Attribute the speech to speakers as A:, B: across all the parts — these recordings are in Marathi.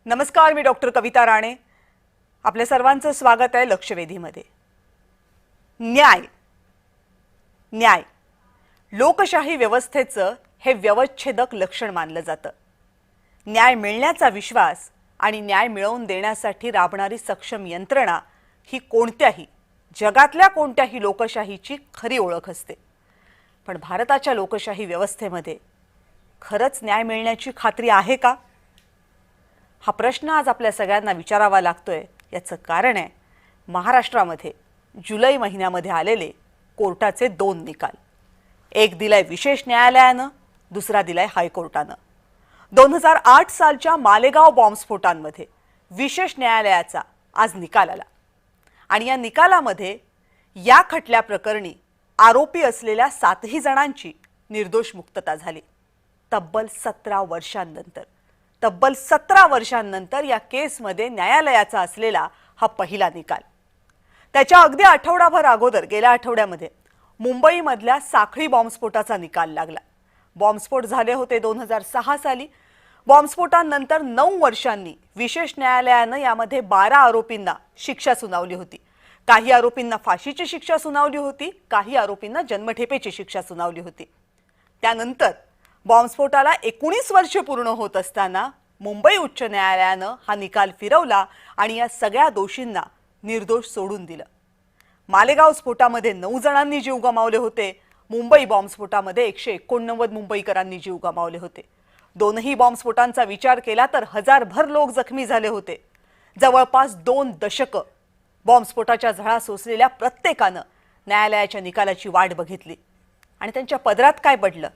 A: नमस्कार, मी डॉक्टर कविता राणे. आपल्या सर्वांचं स्वागत आहे लक्षवेधीमध्ये. न्याय न्याय लोकशाही व्यवस्थेचं हे व्यवच्छेदक लक्षण मानलं जातं. न्याय मिळण्याचा विश्वास आणि न्याय मिळवून देण्यासाठी राबणारी सक्षम यंत्रणा ही कोणत्याही जगातल्या कोणत्याही लोकशाहीची खरी ओळख असते. पण भारताच्या लोकशाही व्यवस्थेमध्ये खरंच न्याय मिळण्याची खात्री आहे का? हा प्रश्न आज आपल्या सगळ्यांना विचारावा लागतोय. याचं कारण आहे महाराष्ट्रामध्ये जुलै महिन्यामध्ये आलेले कोर्टाचे 2 निकाल. एक दिलाय विशेष न्यायालयानं, दुसरा दिलाय हायकोर्टानं. 2008 सालच्या मालेगाव बॉम्बस्फोटांमध्ये विशेष न्यायालयाचा आज निकाल आला आणि या निकालामध्ये या खटल्या प्रकरणी आरोपी असलेल्या 7ही जणांची निर्दोष मुक्तता झाली. तब्बल 17 वर्षांनंतर या केसमध्ये न्यायालयाचा असलेला हा पहिला निकाल. त्याच्या अगदी आठवडाभर अगोदर गेल्या आठवड्यामध्ये मुंबईमधल्या साखळी बॉम्बस्फोटाचा निकाल लागला. बॉम्बस्फोट झाले होते 2006 साली. बॉम्बस्फोटानंतर 9 वर्षांनी विशेष न्यायालयानं यामध्ये 12 आरोपींना शिक्षा सुनावली होती. काही आरोपींना फाशीची शिक्षा सुनावली होती, काही आरोपींना जन्मठेपेची शिक्षा सुनावली होती. त्यानंतर बॉम्बस्फोटाला 19 वर्षे पूर्ण होत असताना मुंबई उच्च न्यायालयानं हा निकाल फिरवला आणि या सगळ्या दोषींना निर्दोष सोडून दिलं. मालेगाव स्फोटामध्ये 9 जणांनी जीव गमावले होते. मुंबई बॉम्बस्फोटामध्ये 189 मुंबईकरांनी जीव गमावले होते. दोनही बॉम्बस्फोटांचा विचार केला तर हजारभर लोक जखमी झाले होते. जवळपास 2 दशकं बॉम्बस्फोटाच्या झळा सोसलेल्या प्रत्येकानं न्यायालयाच्या निकालाची वाट बघितली आणि त्यांच्या पदरात काय पडलं?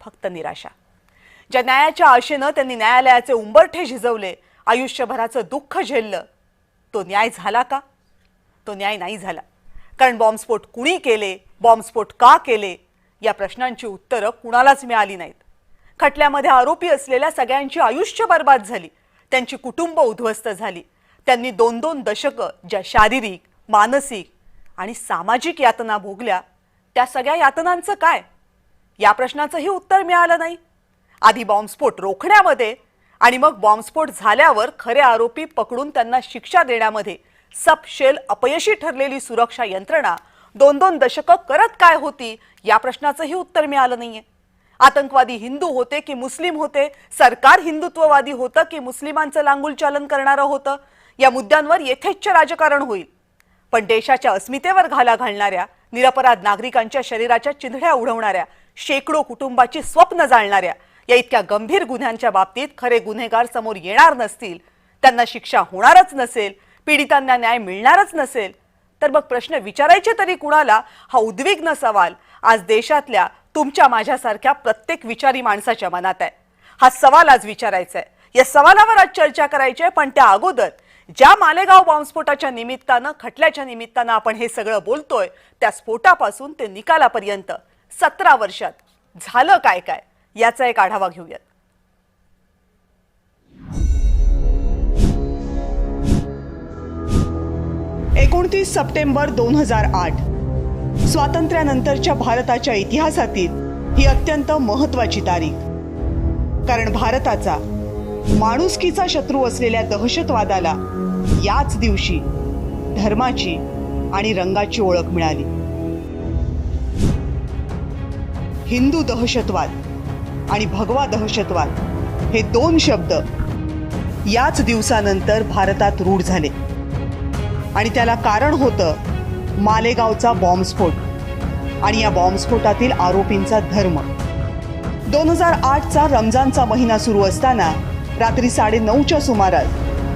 A: फक्त निराशा. ज्या न्यायाच्या आशेनं त्यांनी न्यायालयाचे उंबरठे झिजवले, आयुष्यभराचं दुःख झेललं, तो न्याय झाला का? तो न्याय नाही झाला. कारण बॉम्बस्फोट कुणी केले, बॉम्बस्फोट का केले, या प्रश्नांची उत्तरं कुणालाच मिळाली नाहीत. खटल्यामध्ये आरोपी असलेल्या सगळ्यांची आयुष्य बर्बाद झाली, त्यांची कुटुंब उद्ध्वस्त झाली. त्यांनी 2-2 दशकं ज्या शारीरिक, मानसिक आणि सामाजिक यातना भोगल्या, त्या सगळ्या यातनांचं काय? या प्रश्नाचंही उत्तर मिळालं नाही. आधी बॉम्बस्फोट रोखण्यामध्ये आणि मग बॉम्बस्फोट झाल्यावर खरे आरोपी पकडून त्यांना शिक्षा देण्यामध्ये सपशेल अपयशी ठरलेली सुरक्षा यंत्रणा 2-2 दशकं करत काय होती, या प्रश्नाचंही उत्तर मिळालं नाहीये. आतंकवादी हिंदू होते की मुस्लिम होते? सरकार हिंदुत्ववादी होतं की मुस्लिमांचं लांगुलचालन करणारं होतं? या मुद्द्यांवर यथेच्छ राजकारण होईल. पण देशाच्या अस्मितेवर घाला घालणाऱ्या, निरपराध नागरिकांच्या शरीराच्या चिंधड्या उडवणाऱ्या, शेकडो कुटुंबाची स्वप्न जाळणाऱ्या या इतक्या गंभीर गुन्ह्यांच्या बाबतीत खरे गुन्हेगार समोर येणार नसतील, त्यांना शिक्षा होणारच नसेल, पीडितांना न्याय मिळणारच नसेल, तर मग प्रश्न विचारायचे तरी कुणाला? हा उद्विग्न सवाल आज देशातल्या तुमच्या माझ्यासारख्या प्रत्येक विचारी माणसाच्या मनात आहे. हा सवाल आज विचारायचा आहे. या सवालावर आज चर्चा करायची आहे. पण त्या अगोदर ज्या मालेगाव बॉम्बस्फोटाच्या निमित्तानं, खटल्याच्या निमित्तानं आपण हे सगळं बोलतोय, त्या स्फोटापासून ते निकालापर्यंत 17 वर्षात झालं काय काय, याचा एक आढावा घेऊयात. एकोणतीस सप्टेंबर 2008 स्वातंत्र्यानंतरच्या भारताच्या इतिहासातील ही अत्यंत महत्त्वाची तारीख. कारण भारताचा माणुसकीचा शत्रू असलेल्या दहशतवादाला याच दिवशी धर्माची आणि रंगाची ओळख मिळाली. हिंदू दहशतवाद आणि भगवा दहशतवाद हे 2 शब्द याच दिवसानंतर भारतात रूढ झाले आणि त्याला कारण होतं मालेगावचा बॉम्बस्फोट आणि या बॉम्बस्फोटातील आरोपींचा धर्म. 2008चा रमजानचा महिना सुरू असताना रात्री 9:30च्या सुमारास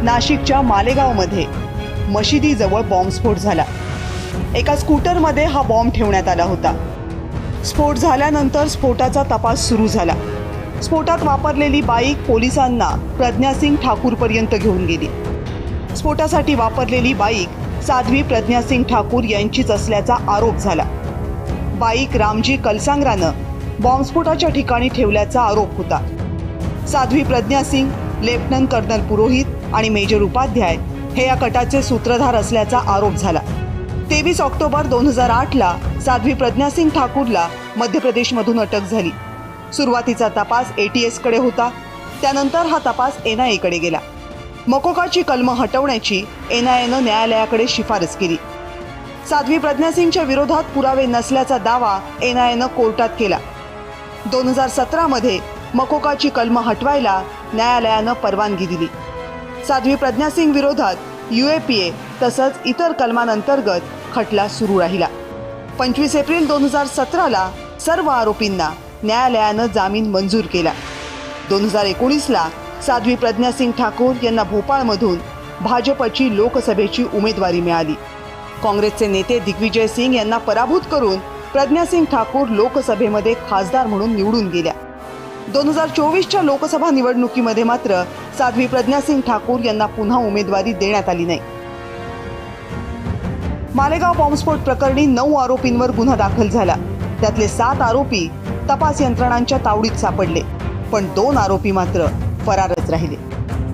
A: नाशिकच्या मालेगावमध्ये मशिदीजवळ बॉम्बस्फोट झाला. एका स्कूटरमध्ये हा बॉम्ब ठेवण्यात आला होता. स्फोट झाल्यानंतर स्फोटाचा तपास सुरू झाला. स्फोटात वापरलेली बाईक पोलिसांना प्रज्ञासिंग ठाकूरपर्यंत घेऊन गेली. स्फोटासाठी वापरलेली बाईक साध्वी प्रज्ञासिंग ठाकूर यांचीच असल्याचा आरोप झाला. बाईक रामजी कलसांगरानं बॉम्बस्फोटाच्या ठिकाणी ठेवल्याचा आरोप होता. साध्वी प्रज्ञासिंग, लेफ्टनंट कर्नल पुरोहित आणि मेजर उपाध्याय हे या कटाचे सूत्रधार असल्याचा आरोप झाला. 23 ऑक्टोबर 2008ला साध्वी प्रज्ञासिंग ठाकूरला मध्य प्रदेशमधून अटक झाली. सुरुवातीचा तपास ATS कडे होता. त्यानंतर हा तपास NIA कडे गेला. मकोकाची कलमं हटवण्याची NIAनं न्यायालयाकडे शिफारस केली. साध्वी प्रज्ञा सिंगच्या विरोधात पुरावे नसल्याचा दावा NIAनं कोर्टात केला. 2017 मध्ये मकोकाची कलमं हटवायला न्यायालयानं परवानगी दिली. साध्वी प्रज्ञा सिंग विरोधात UAPA तसंच इतर कलमांअंतर्गत खटला सुरू राहिला. 25 एप्रिल 2017ला सर्व आरोपींना न्यायालयानं जामीन मंजूर केला. 2019ला साध्वी प्रज्ञा सिंग ठाकूर यांना भोपाळमधून भाजपची लोकसभेची उमेदवारी मिळाली. काँग्रेसचे नेते दिग्विजय सिंग यांना पराभूत करून प्रज्ञा सिंग ठाकूर लोकसभेमध्ये खासदार म्हणून निवडून गेल्या. 2024च्या लोकसभा निवडणुकीमध्ये मात्र साध्वी प्रज्ञा सिंग ठाकूर यांना पुन्हा उमेदवारी देण्यात आली नाही. मालेगाव बॉम्बस्फोट प्रकरणी 9 आरोपींवर गुन्हा दाखल झाला. त्यातले 7 आरोपी तपास यंत्रणांच्या तावडीत सापडले, पण 2 आरोपी मात्र फरारच राहिले.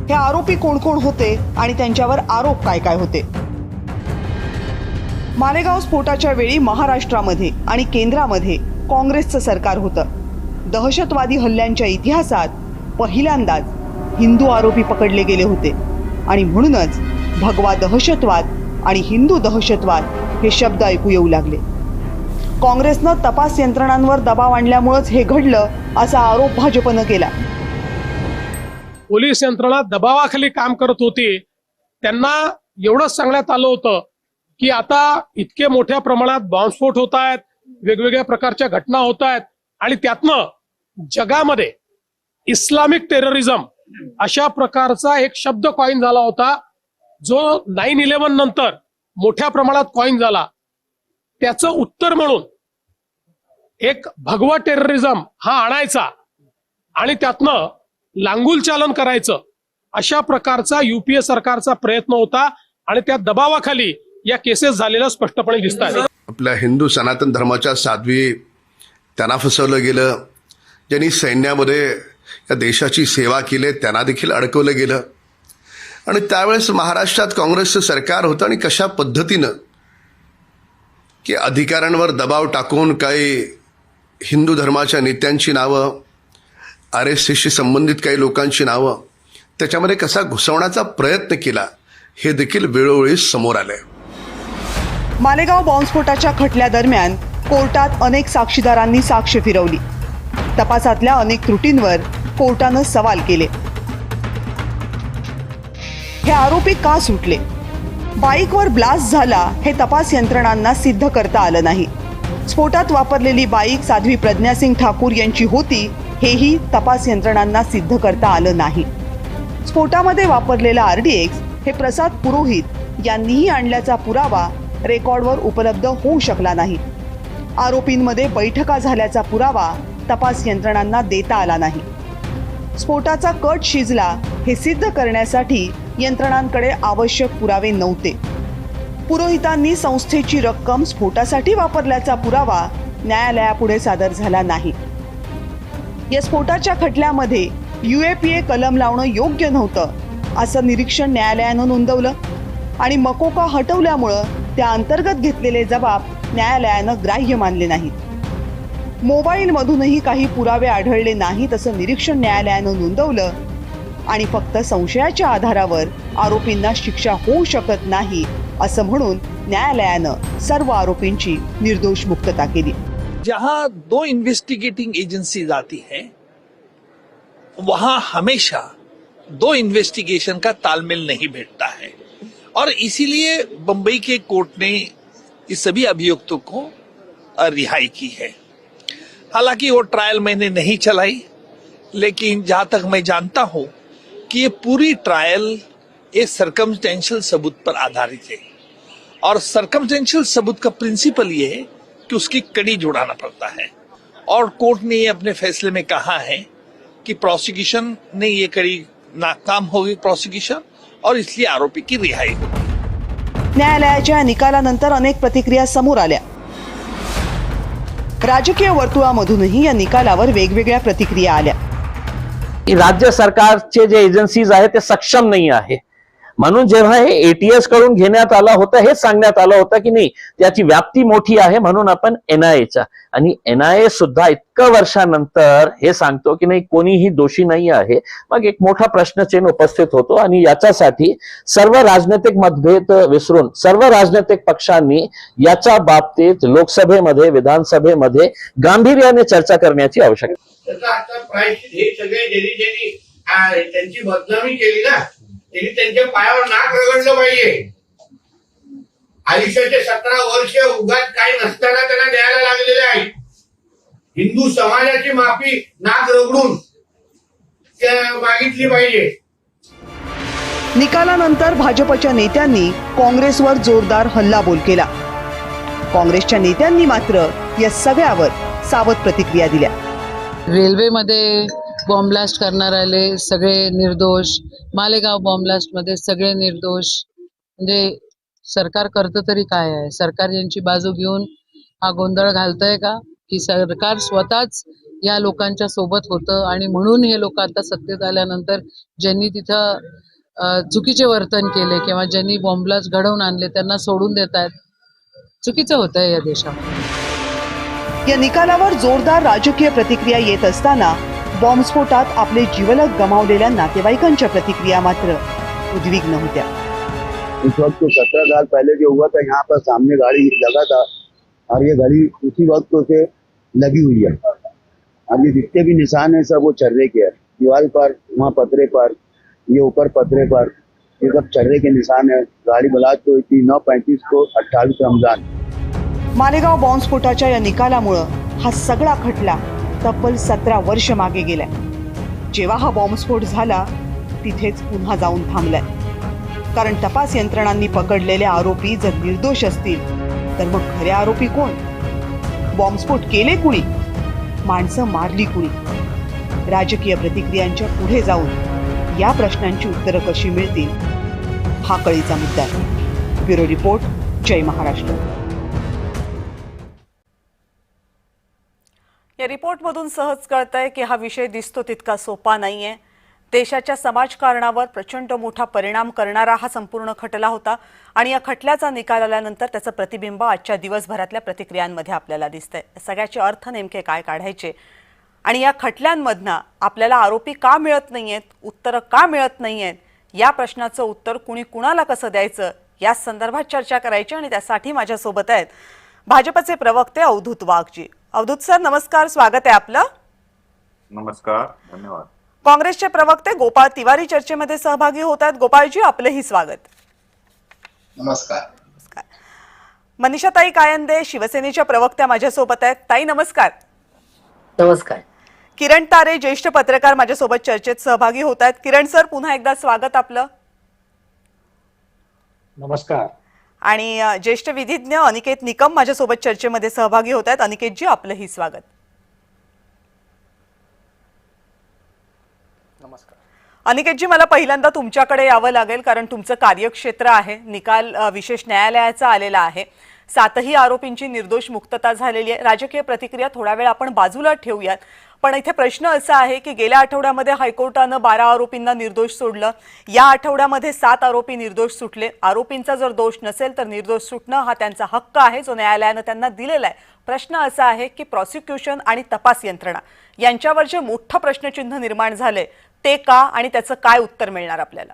A: हे आरोपी कोण कोण होते आणि त्यांच्यावर आरोप काय काय होते? मालेगाव स्फोटाच्या वेळी महाराष्ट्रामध्ये आणि केंद्रामध्ये काँग्रेसचं सरकार होतं. दहशतवादी हल्ल्यांच्या इतिहासात पहिल्यांदाच हिंदू आरोपी पकडले गेले होते आणि म्हणूनच भगवा दहशतवाद आणि हिंदू दहशतवाद हे शब्द ऐकू येऊ लागले. काँग्रेसनं तपास यंत्रणांवर दबाव आणल्यामुळेच हे घडलं असा आरोप भाजपनं केला.
B: पोलीस यंत्रणा दबावाखाली काम करत होती. त्यांना एवढंच सांगण्यात आलं होतं की आता इतके मोठ्या प्रमाणात बॉम्बस्फोट होत आहेत, वेगवेगळ्या प्रकारच्या घटना होत आहेत आणि त्यातनं जगामध्ये इस्लामिक टेररिझम अशा प्रकारचा एक शब्द कॉइन झाला होता, जो 9/11 नंतर मोठ्या प्रमाणात कॉइन झाला. त्याचं उत्तर म्हणून एक भगवा टेररिझम हा आणायचा आणि त्यातनं लांगुल चालन करायचं, अशा प्रकारचा UPA सरकारचा प्रयत्न होता आणि त्या दबावाखाली या केसेस झालेल्या स्पष्टपणे दिसत आहेत.
C: आपल्या हिंदू सनातन धर्माच्या साध्वी त्यांना फसवलं गेलं. ज्यांनी सैन्यामध्ये या देशाची सेवा केली त्यांना देखील अडकवलं गेलं. आणि त्यावेळेस महाराष्ट्रात काँग्रेसचं सरकार होतं आणि कशा पद्धतीनं की अधिकाऱ्यांवर दबाव टाकून काही हिंदू धर्माच्या नेत्यांची नावं, RSSशी संबंधित काही लोकांची नावं त्याच्यामध्ये कसा घुसवण्याचा प्रयत्न केला हे देखील वेळोवेळी समोर आले.
A: मालेगाव बॉम्बस्फोटाच्या खटल्यादरम्यान कोर्टात अनेक साक्षीदारांनी साक्ष फिरवली. तपासातल्या अनेक त्रुटींवर कोर्टानं सवाल केले. हे आरोपी का सुटले? बाईकवर ब्लास्ट झाला हे तपास यंत्रणांना सिद्ध करता आलं नाही. स्फोटात वापरलेली बाईक साध्वी प्रज्ञा सिंग ठाकूर यांची होती हेही तपास यंत्रणांना सिद्ध करता आलं नाही. स्फोटामध्ये वापरलेला RDX हे प्रसाद पुरोहित यांनीही आणल्याचा पुरावा रेकॉर्डवर उपलब्ध होऊ शकला नाही. आरोपींमध्ये बैठका झाल्याचा पुरावा तपास यंत्रणांना देता आला नाही. स्फोटाचा कट शिजला हे सिद्ध करण्यासाठी यंत्रणांकडे आवश्यक पुरावे नव्हते. पुरोहितांनी संस्थेची रक्कम स्फोटासाठी वापरल्याचा पुरावा न्यायालयापुढे सादर झाला नाही. या स्फोटाच्या खटल्यामध्ये UAPA कलम लावणं योग्य नव्हतं असं निरीक्षण न्यायालयानं नोंदवलं आणि मकोका हटवल्यामुळं त्या अंतर्गत घेतलेले जबाब न्यायालयानं ग्राह्य मानले नाहीत. मोबाईलमधूनही काही पुरावे आढळले नाहीत असं निरीक्षण न्यायालयानं नोंदवलं आणि फक्त संशयाच्या आधारावर आरोपींना शिक्षा होऊ शकत नाही असं म्हणून न्यायालयानं सर्व आरोपींची निर्दोष मुक्तता केली.
D: जहां 2 इन्वेस्टिगेटिंग एजेंसीज आती हैं वहां हमेशा 2 इन्वेस्टिगेशन का तालमेल नहीं बैठता है और इसीलिए बंबई के कोर्ट ने इस सभी अभियुक्तों को रिहाई की है. हालांकि वो ट्रायल मैंने नहीं चलाई, लेकिन जहां तक मैं जानता हूं कि ये पूरी ट्रायल एक सर्कमस्टेंशियल सबूत पर आधारित है और सर्कमस्टेंशियल सबूत का प्रिंसिपल ये है कि उसकी कड़ी जुड़ाना पड़ता है और कोर्ट ने ये अपने फैसले में कहा है कि प्रोसिक्यूशन ने ये कड़ी नाकाम होगी प्रोसिक्यूशन और इसलिए आरोपी की रिहाई होगी.
A: न्यायालयाच्या निकालानंतर अनेक प्रतिक्रिया समोर आल्या. राजकीय वर्तुळामधूनही या निकालावर वेगवेगळ्या प्रतिक्रिया आल्या.
E: राज्य सरकारचे जे एजन्सीज आहेत ते सक्षम नाही आहे. म्हणून जेव्हा हे एटीएस कडून घेण्यात आलं होतं हे सांगण्यात आलं होतं की नाही त्याची व्याप्ती मोठी आहे म्हणून आपण एनआयएचा, आणि एनआयए सुद्धा इतकं वर्षानंतर हे सांगतो की नाही कोणीही दोषी नाही आहे. मग एक मोठा प्रश्नचिन्ह उपस्थित होतो आणि याच्यासाठी सर्व राजनैतिक मतभेद विसरून सर्व राजनैतिक पक्षांनी याच्या बाबतीत लोकसभेमध्ये विधानसभेमध्ये गांभीर्याने चर्चा करण्याची आवश्यकता.
F: त्याचा आता प्रायश्चित हे सगळे ज्यांनी त्यांची बदनामी केली ना त्यांनी त्यांच्या पायावर नाक रगडलं पाहिजे. आयुष्याचे 17 वर्ष उगाच काय नसताना त्यांना द्यायला लागलेले आहेत. हिंदू समाजाची माफी नाक रगडून मागितली पाहिजे.
A: निकालानंतर भाजपच्या नेत्यांनी काँग्रेसवर जोरदार हल्लाबोल केला. काँग्रेसच्या नेत्यांनी मात्र या सगळ्यावर सावध प्रतिक्रिया दिल्या.
G: रेल्वेमध्ये बॉम्ब ब्लास्ट करणारे सगळे निर्दोष, मालेगाव बॉम्ब ब्लास्ट मध्ये सगळे निर्दोष. म्हणजे सरकार करतं तरी काय आहे? सरकार यांची बाजू घेऊन हा गोंधळ घालतंय का, की सरकार स्वतःच या लोकांच्या सोबत होतं आणि म्हणून हे लोक आता सत्तेत आल्यानंतर ज्यांनी तिथं चुकीचे वर्तन केले किंवा ज्यांनी बॉम्ब ब्लास्ट घडवून आणले त्यांना सोडून देत आहेत? चुकीचं होतंय या देशामध्ये.
A: या निकालावर जोरदार राजकीय प्रतिक्रिया येत असताना बॉम्बस्फोटात आपले जीवलग गमावलेल्या नातेवाईकांच्या प्रतिक्रिया मात्र उद्विग्न होत्या.
H: इस वक्त 17 साल पहले जो हुआ था यहाँ पर सामने गाड़ी लगा था और ये गाड़ी उसी वक्त से लगी हुई है. अब ये जितने भी निशान है सब वो चर्रे के है. दीवार पर, वहाँ पतरे पर, ये ऊपर पतरे पर, ये सब चर्रे के निशान है. गाड़ी ब्लास्ट हुई थी 9/35 को 28 रमजान.
A: मालेगाव बॉम्बस्फोटाच्या या निकालामुळं हा सगळा खटला तब्बल 17 वर्ष मागे गेलाय. जेव्हा हा बॉम्बस्फोट झाला तिथेच पुन्हा जाऊन थांबलाय. कारण तपास यंत्रणांनी पकडलेले आरोपी जर निर्दोष असतील तर मग खरे आरोपी कोण? बॉम्बस्फोट केले कुणी? माणसं मारली कुणी? राजकीय प्रतिक्रियांच्या पुढे जाऊन या प्रश्नांची उत्तरं कशी मिळतील हा कळीचा मुद्दा आहे. ब्युरो रिपोर्ट, जय महाराष्ट्र. या रिपोर्टमधून सहज कळतंय की हा विषय दिसतो तितका सोपा नाहीये. देशाच्या समाजकारणावर प्रचंड मोठा परिणाम करणारा हा संपूर्ण खटला होता आणि या खटल्याचा निकाल आल्यानंतर त्याचं प्रतिबिंब आजच्या दिवसभरातल्या प्रतिक्रियांमध्ये आपल्याला दिसतंय. सगळ्याचे अर्थ नेमके काय काढायचे आणि या खटल्यांमधनं आपल्याला आरोपी का मिळत नाहीयेत, उत्तरं का मिळत नाहीयेत, या प्रश्नाचं उत्तर कुणी कुणाला कसं द्यायचं या संदर्भात चर्चा करायची आणि त्यासाठी माझ्यासोबत आहेत भाजपचे प्रवक्ते अवधूत वाघजी. अवधूत सर नमस्कार, स्वागत आहे आपलं.
I: नमस्कार, धन्यवाद.
A: काँग्रेसचे प्रवक्ते गोपाळ तिवारी चर्चेमध्ये सहभागी होत आहेत. गोपाळजी आपलेही स्वागत.
F: नमस्कार.
A: नमस्कार. मनीषाताई कायंदे शिवसेनेच्या प्रवक्त्या माझ्यासोबत आहेत. ताई नमस्कार.
J: नमस्कार.
A: किरण तारे ज्येष्ठ पत्रकार माझ्यासोबत चर्चेत सहभागी होत आहेत. किरण सर पुन्हा एकदा स्वागत आपलं.
B: नमस्कार.
A: आणि ज्येष्ठ विधिज्ञ अनिकेत निकम माझ्यासोबत चर्चेमध्ये सहभागी होत आहेत. अनिकेतजी आपलंही स्वागत.
B: नमस्कार.
A: अनिकेतजी मला पहिल्यांदा तुमच्याकडे यावं लागेल कारण तुमचं कार्यक्षेत्र आहे. निकाल विशेष न्यायालयाचा आलेला आहे. 7ही आरोपींची निर्दोष मुक्तता झालेली आहे. राजकीय प्रतिक्रिया थोडा वेळ आपण बाजूला ठेवूयात, पण इथे प्रश्न असा आहे की गेल्या आठवड्यामध्ये हायकोर्टानं 12 आरोपींना निर्दोष सोडलं. या आठवड्यामध्ये 7 आरोपी निर्दोष सुटले. आरोपींचा जर दोष नसेल तर निर्दोष सुटणं हा त्यांचा हक्क आहे जो न्यायालयानं त्यांना दिलेला आहे. प्रश्न असा आहे की प्रॉसिक्युशन आणि तपास यंत्रणा यांच्यावर जे मोठं प्रश्नचिन्ह निर्माण झाले ते का आणि त्याचं काय उत्तर मिळणार आपल्याला?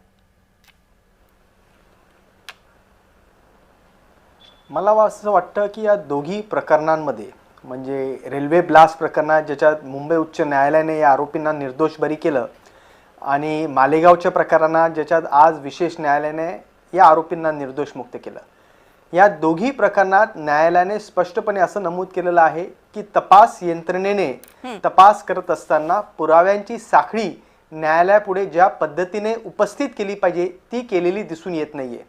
K: मला असं वाटतं की या दोघी प्रकरणांमध्ये म्हणजे रेल्वे ब्लास्ट प्रकरणात ज्याच्यात मुंबई उच्च न्यायालयाने या आरोपींना निर्दोष बरी केलं आणि मालेगावच्या प्रकरणात ज्याच्यात आज विशेष न्यायालयाने या आरोपींना निर्दोष मुक्त केलं, या दोघी प्रकरणात न्यायालयाने स्पष्टपणे असं नमूद केलेलं आहे की तपास यंत्रणेने तपास करत असताना पुराव्यांची साखळी न्यायालयापुढे ज्या पद्धतीने उपस्थित केली पाहिजे ती केलेली दिसून येत नाहीये.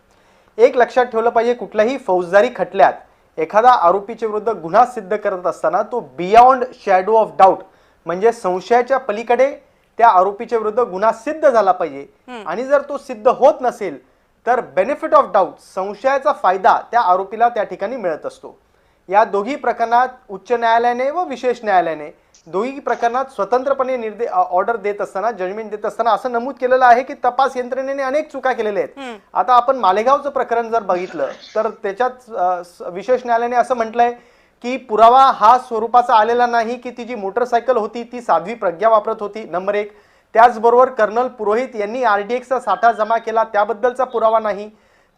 K: एक लक्षात ठेवलं पाहिजे, कुठल्याही फौजदारी खटल्यात एखादा आरोपीच्या विरुद्ध गुन्हा सिद्ध करत असताना तो बियॉन्ड शॅडो ऑफ डाऊट म्हणजे संशयाच्या पलीकडे त्या आरोपीच्या विरुद्ध गुन्हा सिद्ध झाला पाहिजे आणि जर तो सिद्ध होत नसेल तर बेनिफिट ऑफ डाऊट संशयाचा फायदा त्या आरोपीला त्या ठिकाणी मिळत असतो. या दोघी प्रकरणात उच्च न्यायालयाने व विशेष न्यायालयाने दोघी प्रकरणात स्वतंत्रपणे ऑर्डर देत असताना, जजमेंट देत असताना असं नमूद केलेलं आहे की तपास यंत्रणेने अनेक चुका केलेल्या आहेत. आता आपण मालेगावचं प्रकरण जर बघितलं तर त्याच्यात विशेष न्यायालयाने असं म्हटलंय की पुरावा हा स्वरूपाचा आलेला नाही की ती जी मोटरसायकल होती ती साध्वी प्रज्ञा वापरत होती, नंबर 1. त्याचबरोबर कर्नल पुरोहित यांनी RDXचा साठा जमा केला त्याबद्दलचा पुरावा नाही.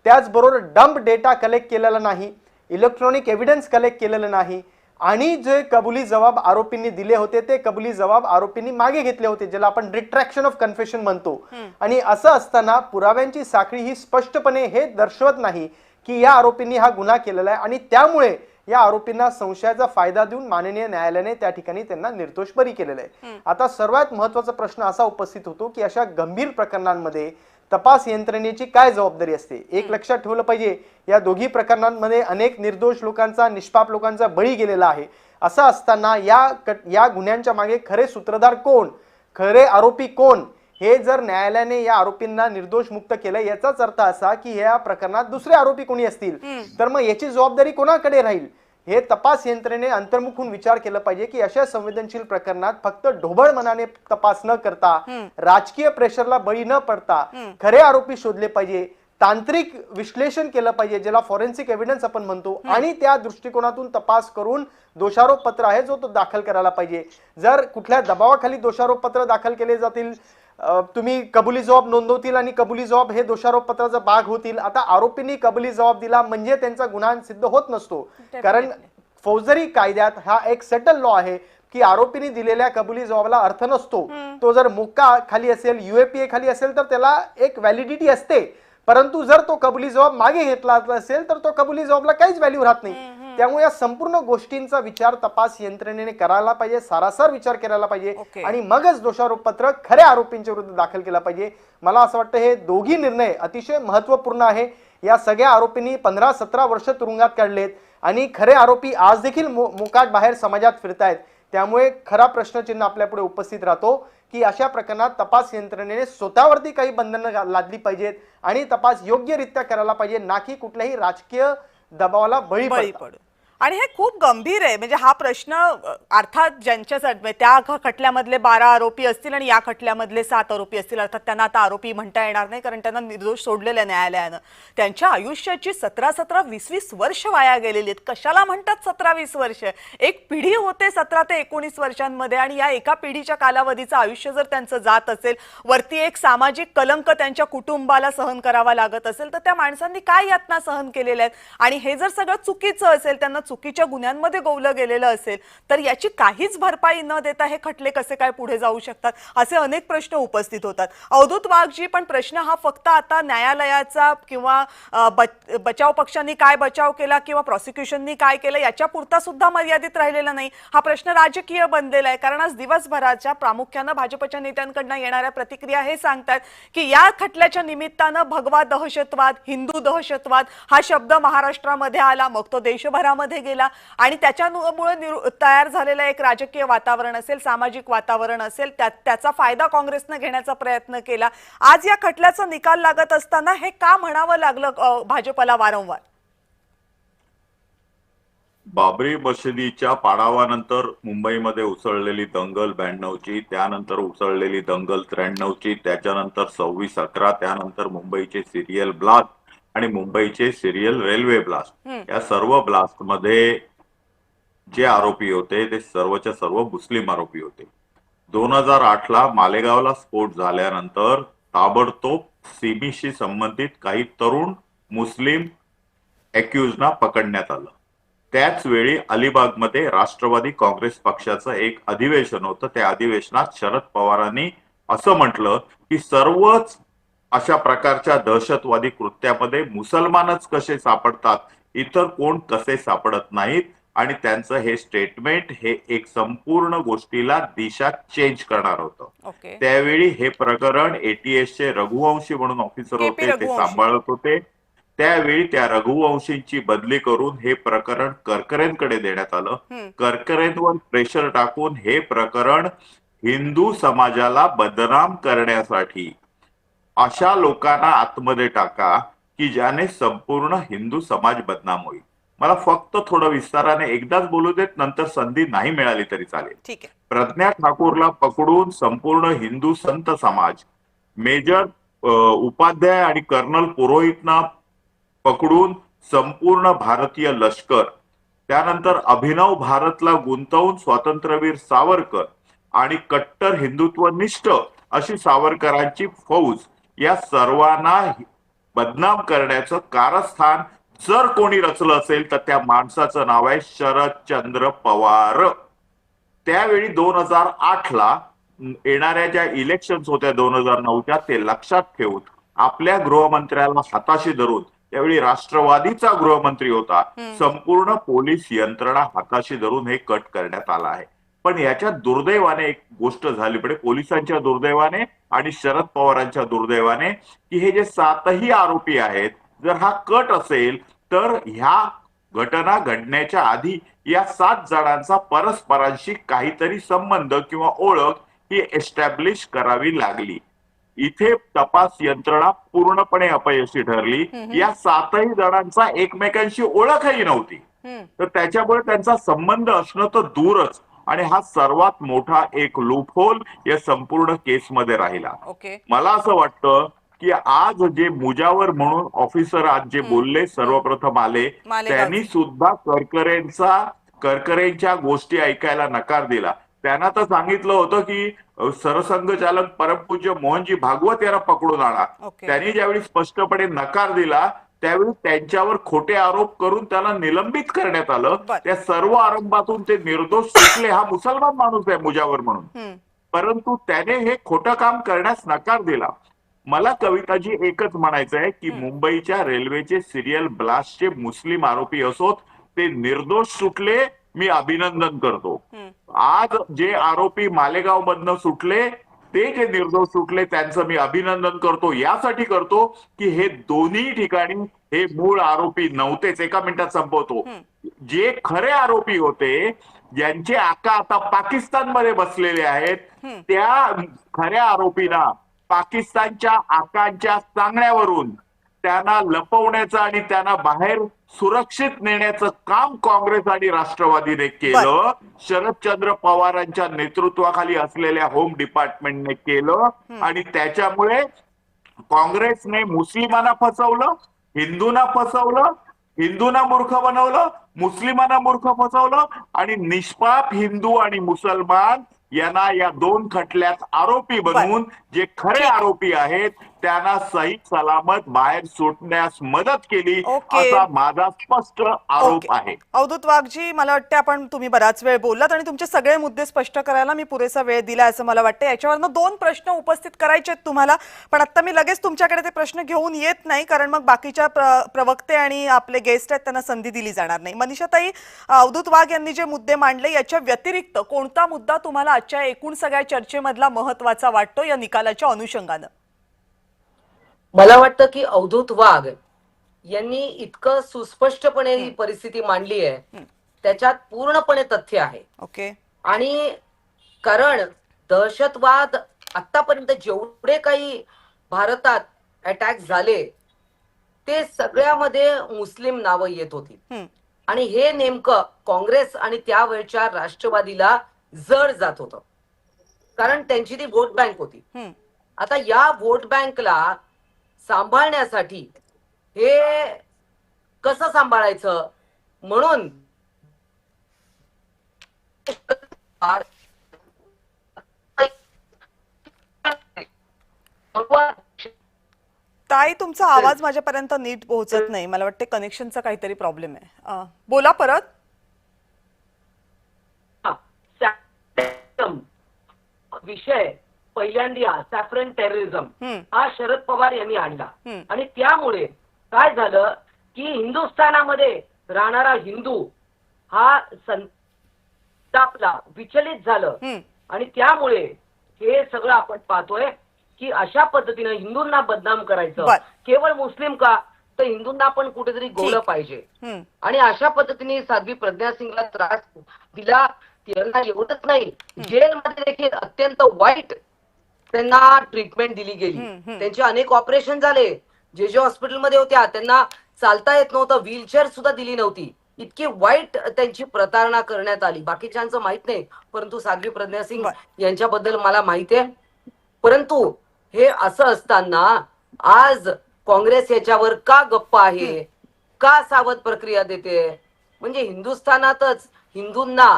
K: त्याचबरोबर डंप डेटा कलेक्ट केलेला नाही, इलेक्ट्रॉनिक एव्हिडन्स कलेक्ट केलेलं नाही, आणि जे कबुली जबाब आरोपींनी दिले होते ते कबुली जबाब आरोपींनी मागे घेतले होते, ज्याला आपण रिट्रॅक्शन ऑफ कन्फेशन म्हणतो. आणि असं असताना पुराव्यांची साखळी ही स्पष्टपणे हे दर्शवत नाही की या आरोपींनी हा गुन्हा केलेला आहे, आणि त्यामुळे या आरोपींना संशयाचा फायदा देऊन माननीय न्यायालयाने त्या ठिकाणी त्यांना निर्दोष बरी केलेलं आहे. आता सर्वात महत्वाचा प्रश्न असा उपस्थित होतो की अशा गंभीर प्रकरणांमध्ये तपास यंत्रणेची काय जबाबदारी असते. एक लक्षात ठेवलं पाहिजे, या दोघी प्रकरणांमध्ये अनेक निर्दोष लोकांचा, निष्पाप लोकांचा बळी गेलेला आहे. असं असताना या गुन्ह्यांच्या मागे खरे सूत्रधार कोण, खरे आरोपी कोण, हे जर न्यायालयाने या आरोपींना निर्दोष मुक्त केलं याचाच अर्थ असा की या प्रकरणात दुसरे आरोपी कोणी असतील तर मग याची जबाबदारी कोणाकडे राहील. हे तपास यंत्रणेने अंतर्मुख होऊन विचार केला पाहिजे की अशा संवेदनशील प्रकरणात फक्त ढोबळ मनाने तपास न करता, राजकीय प्रेशरला बळी न पडता खरे आरोपी शोधले पाहिजे, तांत्रिक विश्लेषण केलं पाहिजे, ज्याला फॉरेन्सिक एव्हिडन्स आपण म्हणतो, आणि त्या दृष्टिकोनातून तपास करून दोषारोप पत्र आहे जो तो दाखल करायला पाहिजे. जर कुठल्या दबावाखाली दोषारोप पत्र दाखल केले जातील, तुम्ही कबुली जबाब नोंदवतील आणि कबुली जबाब हे दोषारोप पत्राचा भाग होतील. आता आरोपींनी कबुली जबाब दिला म्हणजे त्यांचा गुन्हा सिद्ध होत नसतो, कारण फौजदारी कायद्यात हा एक सेटल लॉ आहे की आरोपींनी दिलेल्या कबुली जबाबाला अर्थ नसतो. तो जर मोक्का खाली असेल, UAPA खाली असेल तर त्याला एक व्हॅलिडिटी असते, परंतु जर तो कबुली जबाब मागे घेतला असेल तर तो कबुली जबाबला काहीच व्हॅल्यू राहत नाही. त्यामुळे या संपूर्ण गोष्टींचा विचार तपास यंत्रणेने करायला पाहिजे, सारासार विचार करायला पाहिजे, आणि मगच दोषारोप पत्र खऱ्या आरोपींच्या विरुद्ध दाखल केला पाहिजे. मला असं वाटतं हे दोघी निर्णय अतिशय महत्वपूर्ण आहे. या सगळ्या आरोपींनी 15-17 वर्ष तुरुंगात काढलेत आणि खरे आरोपी आज देखील मोकाट बाहेर समाजात फिरतायत. त्यामुळे खरा प्रश्नचिन्ह आपल्यापुढे उपस्थित राहतो की अशा प्रकरणात तपास यंत्रणेने स्वतःवरती काही बंधनं लादली पाहिजेत आणि तपास योग्यरित्या करायला पाहिजे, ना की कुठल्याही राजकीय दबावाला बळी पडू.
A: आणि हे खूप गंभीर आहे. म्हणजे हा प्रश्न अर्थात ज्यांच्यासाठी त्या खटल्यामधले 12 आरोपी असतील आणि या खटल्यामधले 7 आरोपी असतील, अर्थात त्यांना आता आरोपी म्हणता येणार नाही कारण त्यांना निर्दोष सोडलेलं न्यायालयानं. त्यांच्या आयुष्याची 17-17, 20-20 वर्ष वाया गेलेली आहेत. कशाला म्हणतात 17-20 वर्ष? एक पिढी होते 17 ते 19 वर्षांमध्ये, आणि या एका पिढीच्या कालावधीचं आयुष्य जर त्यांचं जात असेल, वरती एक सामाजिक कलंक त्यांच्या कुटुंबाला सहन करावा लागत असेल, तर त्या माणसांनी काय यातना सहन केलेल्या आहेत. आणि हे जर सगळं चुकीचं असेल, त्यांना चुकीच्या गुन्ह्यांमध्ये गोवलं गेलेलं असेल, तर याची काहीच भरपाई न देता हे खटले कसे काय पुढे जाऊ शकतात, असे अनेक प्रश्न उपस्थित होतात. अवधूत वाघजी, पण प्रश्न हा फक्त आता न्यायालयाचा किंवा बचाव पक्षांनी काय बचाव केला किंवा प्रॉसिक्युशननी काय केलं याच्या पुरता सुद्धा मर्यादित राहिलेला नाही. हा प्रश्न राजकीय बनलेला आहे, कारण आज दिवसभराच्या प्रामुख्यानं भाजपच्या नेत्यांकडनं येणाऱ्या प्रतिक्रिया हे सांगतात की या खटल्याच्या निमित्तानं भगवा दहशतवाद, हिंदू दहशतवाद हा शब्द महाराष्ट्रामध्ये आला, मग तो देशभरामध्ये गेला, आणि त्याच्यामुळे तयार झालेलं एक राजकीय वातावरण असेल, सामाजिक वातावरण असेल, त्याचा फायदा काँग्रेसनं घेण्याचा प्रयत्न केला. आज या खटल्याचा निकाल लागत असताना हे का म्हणावं लागलं भाजपला वारंवार?
I: बाबरी मशिदीच्या पाडावानंतर मुंबईमध्ये उसळलेली दंगल 92ची, त्यानंतर उसळलेली दंगल 93ची, त्याच्यानंतर 26/11, त्यानंतर मुंबईचे सिरियल ब्लास्ट आणि मुंबईचे सिरियल रेल्वे ब्लास्ट, या सर्व ब्लास्ट मध्ये जे आरोपी होते ते सर्वच्या सर्व मुस्लिम आरोपी होते. 2008ला मालेगावला स्फोट झाल्यानंतर ताबडतोब सिमीशी संबंधित काही तरुण मुस्लिम अॅक्युजना पकडण्यात आलं. त्याच वेळी अलिबागमध्ये राष्ट्रवादी काँग्रेस पक्षाचं एक अधिवेशन होतं. त्या अधिवेशनात शरद पवारांनी असं म्हटलं की सर्वच अशा प्रकारच्या दहशतवादी कृत्यामध्ये मुसलमानच कसे सापडतात, इतर कोण कसे सापडत नाहीत, आणि त्यांचं हे स्टेटमेंट हे एक संपूर्ण गोष्टीला दिशा चेंज करणार होतं. त्यावेळी हे प्रकरण ATSचे रघुवंशी म्हणून ऑफिसर होते, ते सांभाळत होते. त्यावेळी त्या रघुवंशींची बदली करून हे प्रकरण करकरेंकडे देण्यात आलं. करकरेंवर प्रेशर टाकून हे प्रकरण हिंदू समाजाला बदनाम करण्यासाठी अशा लोकांना आतमध्ये टाका की ज्याने संपूर्ण हिंदू समाज बदनाम होईल. मला फक्त थोडं विस्ताराने एकदाच बोलू देत, नंतर संधी नाही मिळाली तरी चालेल.
A: ठीक आहे.
I: प्रज्ञा ठाकूरला पकडून संपूर्ण हिंदू संत समाज, मेजर उपाध्याय आणि कर्नल पुरोहितना पकडून संपूर्ण भारतीय लष्कर, त्यानंतर अभिनव भारतला गुंतवून स्वातंत्र्यवीर सावरकर आणि कट्टर हिंदुत्वनिष्ठ अशी सावरकरांची फौज, या सर्वांना बदनाम करण्याचं कारस्थान जर कोणी रचलं असेल तर त्या माणसाचं नाव आहे शरदचंद्र पवार. त्यावेळी 2008ला येणाऱ्या ज्या इलेक्शन्स होत्या 2009च्या, ते लक्षात ठेवून आपल्या गृहमंत्र्याला हाताशी धरून, त्यावेळी राष्ट्रवादीचा गृहमंत्री होता, संपूर्ण पोलीस यंत्रणा हाताशी धरून हे कट करण्यात आलं आहे. पण याच्या दुर्दैवाने एक गोष्ट झाली पडे, पोलिसांच्या दुर्दैवाने आणि शरद पवारांच्या दुर्दैवाने, की हे जे 7ही आरोपी आहेत, जर हा कट असेल तर ह्या घटना घडण्याच्या आधी या 7 जणांचा परस्परांशी काहीतरी संबंध किंवा ओळख ही एस्टॅब्लिश करावी लागली. इथे तपास यंत्रणा पूर्णपणे अपयशी ठरली. या 7ही जणांचा एकमेकांशी ओळखही नव्हती, तर त्याच्यामुळे त्यांचा संबंध असणं तर दूरच, आणि हा सर्वात मोठा एक लूपहोल या संपूर्ण केसमध्ये राहिला. मला असं वाटतं की आज जे मुजावर म्हणून ऑफिसर आज जे बोलले, सर्वप्रथम आले, त्यांनी सुद्धा करकरेंच्या गोष्टी ऐकायला नकार दिला. त्यांना तर सांगितलं होतं की सरसंघचालक परमपूज्य मोहनजी भागवत यांना पकडून आणा. त्यांनी ज्यावेळी स्पष्टपणे नकार दिला त्यावेळी त्यांच्यावर खोटे आरोप करून त्याला निलंबित करण्यात आलं. त्या सर्व आरोपातून ते निर्दोष सुटले. हा मुसलमान माणूस आहे मुजावर म्हणून, परंतु त्याने हे खोटं काम करण्यास नकार दिला. मला कविताजी एकच म्हणायचं आहे की मुंबईच्या रेल्वेचे सिरियल ब्लास्टचे मुस्लिम आरोपी असोत, ते निर्दोष सुटले, मी अभिनंदन करतो. आज जे आरोपी मालेगाव मधनं सुटले, ते जे निर्दोष सुटले, त्यांचं मी अभिनंदन करतो. यासाठी करतो की हे दोन्ही ठिकाणी हे मूळ आरोपी नव्हतेच. एका मिनिटात संपवतो. जे खरे आरोपी होते, ज्यांचे आका आता पाकिस्तानमध्ये बसलेले आहेत, त्या खऱ्या आरोपींना पाकिस्तानच्या आकांच्या सांगण्यावरून त्यांना लपवण्याचं आणि त्यांना बाहेर सुरक्षित नेण्याचं काम काँग्रेस आणि राष्ट्रवादीने केलं. शरदचंद्र पवारांच्या नेतृत्वाखाली असलेल्या होम डिपार्टमेंटने केलं, आणि त्याच्यामुळे काँग्रेसने मुस्लिमांना फसवलं, हिंदूंना फसवलं, हिंदूंना मूर्ख बनवलं, मुस्लिमांना मूर्ख फसवलं, आणि निष्पाप हिंदू आणि मुसलमान यांना या 2 खटल्यात आरोपी बनवून जे खरे आरोपी आहेत त्यांना सही सलामत बाहेर सुटण्यास मदत केली, असा माझा स्पष्ट आरोप आहे.
A: अवधूत वाघजी, मला वाटतं आपण तुम्ही बराच वेळ बोललात आणि तुमचे सगळे मुद्दे स्पष्ट करायला मी पुरेसा वेळ दिला असं मला वाटतं. याच्यावरनं 2 प्रश्न उपस्थित करायचे आहेत तुम्हाला, पण आता मी लगेच तुमच्याकडे ते प्रश्न घेऊन येत नाही, कारण मग बाकीच्या प्रवक्ते आणि आपले गेस्ट आहेत त्यांना संधी दिली जाणार नाही. मनीषाताई, अवधूत वाघ यांनी जे मुद्दे मांडले याच्या व्यतिरिक्त कोणता मुद्दा तुम्हाला आजच्या एकूण सगळ्या चर्चेमधला महत्त्वाचा वाटतो या निकालाच्या अनुषंगानं?
J: मला वाटतं की अवधूत वाघ यांनी इतकं सुस्पष्टपणे ही परिस्थिती मांडली आहे, त्याच्यात पूर्णपणे तथ्य आहे. आणि कारण दहशतवाद आतापर्यंत जेवढे काही भारतात अटॅक झाले ते सगळ्यामध्ये मुस्लिम नावं येत होती, आणि हे नेमकं काँग्रेस आणि त्यावेळच्या राष्ट्रवादीला जड जात होतं, कारण त्यांची ती वोट बँक होती. आता या वोट बँकला सांभाळण्यासाठी हे कसं सांभाळायचं म्हणून
A: ताई, तुमचा आवाज माझ्यापर्यंत नीट पोहोचत नाही. मला वाटतं कनेक्शनचा काहीतरी प्रॉब्लेम आहे. बोला परत.
J: विषय पहिल्यांदा सॅफ्रन टेररिझम हा शरद पवार यांनी आणला, आणि त्यामुळे काय झालं की हिंदुस्थानामध्ये राहणारा हिंदू हा संतापला, विचलित झालं, आणि त्यामुळे हे सगळं आपण पाहतोय की अशा पद्धतीने हिंदूंना बदनाम करायचं. केवळ मुस्लिम का, तर हिंदूंना पण कुठेतरी गोवलं पाहिजे, आणि अशा पद्धतीने साध्वी प्रज्ञा सिंगला त्रास दिला. त्यांना एवढंच नाही, जेलमध्ये देखील अत्यंत वाईट त्यांना ट्रीटमेंट दिली गेली. त्यांचे अनेक ऑपरेशन झाले. जे हॉस्पिटलमध्ये होत्या त्यांना चालता येत नव्हतं, व्हीलचेअर सुद्धा दिली नव्हती. इतकी वाईट त्यांची प्रतारणा करण्यात आली. बाकीच्यांचं माहित नाही, परंतु साध्वी प्रज्ञा सिंग यांच्याबद्दल मला माहिती आहे. परंतु हे असं असताना आज काँग्रेस याच्यावर का गप्प आहे, का सावध प्रक्रिया देते? म्हणजे हिंदुस्थानातच हिंदूंना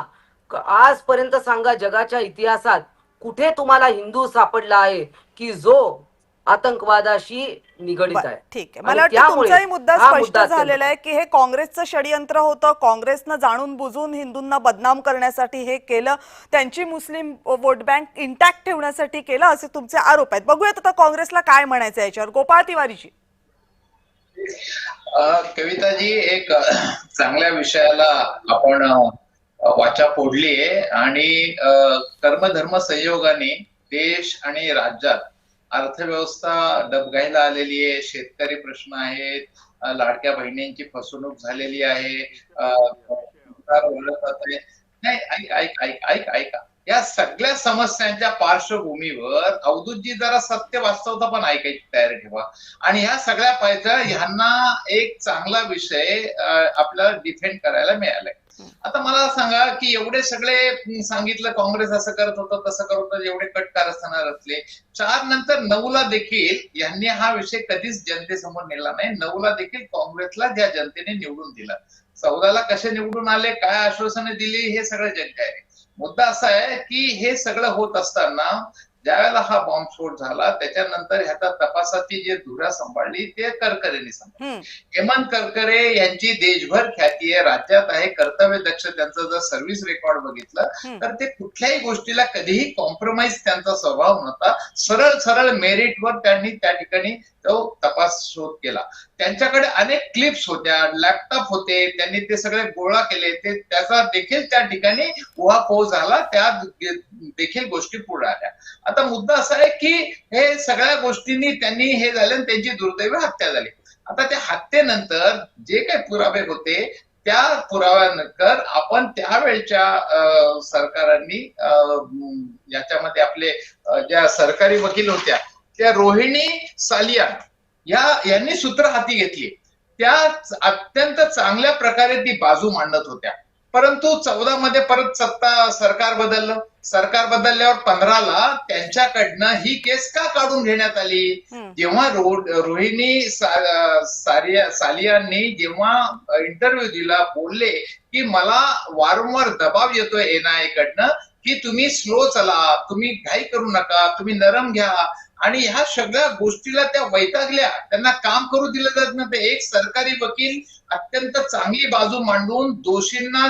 J: आजपर्यंत सांगा, जगाच्या इतिहासात कुठे तुम्हाला हिंदू सापडला आहे की जो आतंकवादाशी निगडित आहे?
A: ठीक आहे, मला वाटतं तुमचाही मुद्दा स्पष्ट झालेला आहे की हे काँग्रेसचं षडयंत्र होतं. काँग्रेसनं जाणून बुजून हिंदूंना बदनाम करण्यासाठी हे केलं, त्यांची मुस्लिम वोट बँक इंटॅक्ट ठेवण्यासाठी केलं, असे तुमचे आरोप आहेत. बघूयात आता काँग्रेसला काय म्हणायचं याच्यावर. गोपाळ तिवारीजी.
L: कविताजी, एक चांगल्या विषयाला आपण वाचा फोडली आहे आणि कर्मधर्म संयोगाने देश आणि राज्यात अर्थव्यवस्था डबघाईला आलेली आहे. शेतकरी प्रश्न आहेत, लाडक्या बहिणींची फसवणूक झालेली आहे, ऐका या सगळ्या समस्यांच्या पार्श्वभूमीवर अवधूतजी जरा सत्य वास्तवता पण ऐकायची तयारी ठेवा आणि ह्या सगळ्या पाहिजे ह्यांना एक चांगला विषय आपल्याला डिफेंड करायला मिळालाय. आता मला सांगा की एवढे सगळे सांगितलं काँग्रेस असं करत होतं तसं करत होतं, एवढे कट कारस्थाना रचले, 4 नंतर 9ला देखील यांनी हा विषय कधीच जनतेसमोर नेला नाही. 9ला देखील काँग्रेसला ज्या जनतेने निवडून दिलं, 14ला कसे निवडून आले, काय आश्वासने दिली, हे सगळं जग आहे. मुद्दा असा आहे की हे सगळं होत असताना ज्यावेळेला हा बॉम्बस्फोट झाला त्याच्यानंतर ह्याचा तपासाची जी धुरा सांभाळली ते करकरेंनी सांभाळली. हेमंत करकरे यांची देशभर ख्याती आहे, राज्यात आहे, कर्तव्य दक्ष. त्यांचं जर सर्व्हिस रेकॉर्ड बघितलं तर ते कुठल्याही गोष्टीला कधीही कॉम्प्रोमाइज त्यांचा स्वभाव नव्हता. सरळ सरळ मेरिटवर त्यांनी त्या ठिकाणी तो तपास शोध केला. त्यांच्याकडे अनेक क्लिप्स होत्या, लॅपटॉप होते, त्यांनी ते सगळे गोळा केले, ते त्याचा देखील त्या ठिकाणी उहापोह झाला, त्या देखील गोष्टी पुढे आल्या. आता मुद्दा असा आहे की हे सगळ्या गोष्टींनी त्यांनी हे झाले आणि त्यांची दुर्दैवी हत्या झाली. आता त्या हत्येनंतर जे काही पुरावे होते त्या पुराव्यानंतर आपण त्यावेळच्या सरकारांनी याच्यामध्ये आपले ज्या सरकारी वकील होत्या त्या रोहिणी सालियान यांनी सूत्र हाती घेतली. त्या अत्यंत चांगल्या प्रकारे ती बाजू मांडत होत्या. परंतु 14 मध्ये परत सरकार बदललं. सरकार बदलल्यावर 15ला त्यांच्याकडनं ही केस का काढून घेण्यात आली? जेव्हा रोहिणी सालियाननी जेव्हा इंटरव्ह्यू दिला, बोलले की मला वारंवार दबाव येतोय एनआयए कडनं की तुम्ही स्लो चला, तुम्ही घाई करू नका, तुम्ही नरम घ्या, आणि ह्या सगळ्या गोष्टीला त्या वैतागल्या, त्यांना काम करू दिलं जात नव्हतं. एक सरकारी वकील अत्यंत चांगली बाजू मांडून दोषींना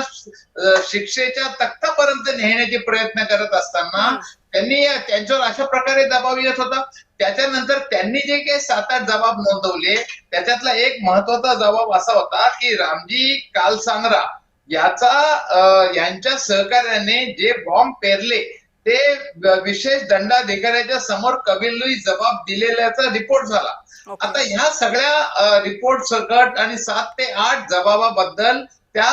L: शिक्षेच्या तख्तापर्यंत नेण्याचे प्रयत्न करत असताना त्यांनी त्यांच्यावर अशा प्रकारे दबाव येत होता. त्याच्यानंतर त्यांनी जे काही 7-8 जबाब नोंदवले त्याच्यातला एक महत्वाचा जबाब असा होता की रामजी कालसांगरा यांच्या सहकार्याने जे बॉम्ब पेरले ते विशेष दंडाधिकाऱ्याच्या समोर कबिलही जबाब दिलेल्याचा रिपोर्ट झाला. आता ह्या सगळ्या रिपोर्ट सकट आणि 7 ते 8 जबाबाबद्दल त्या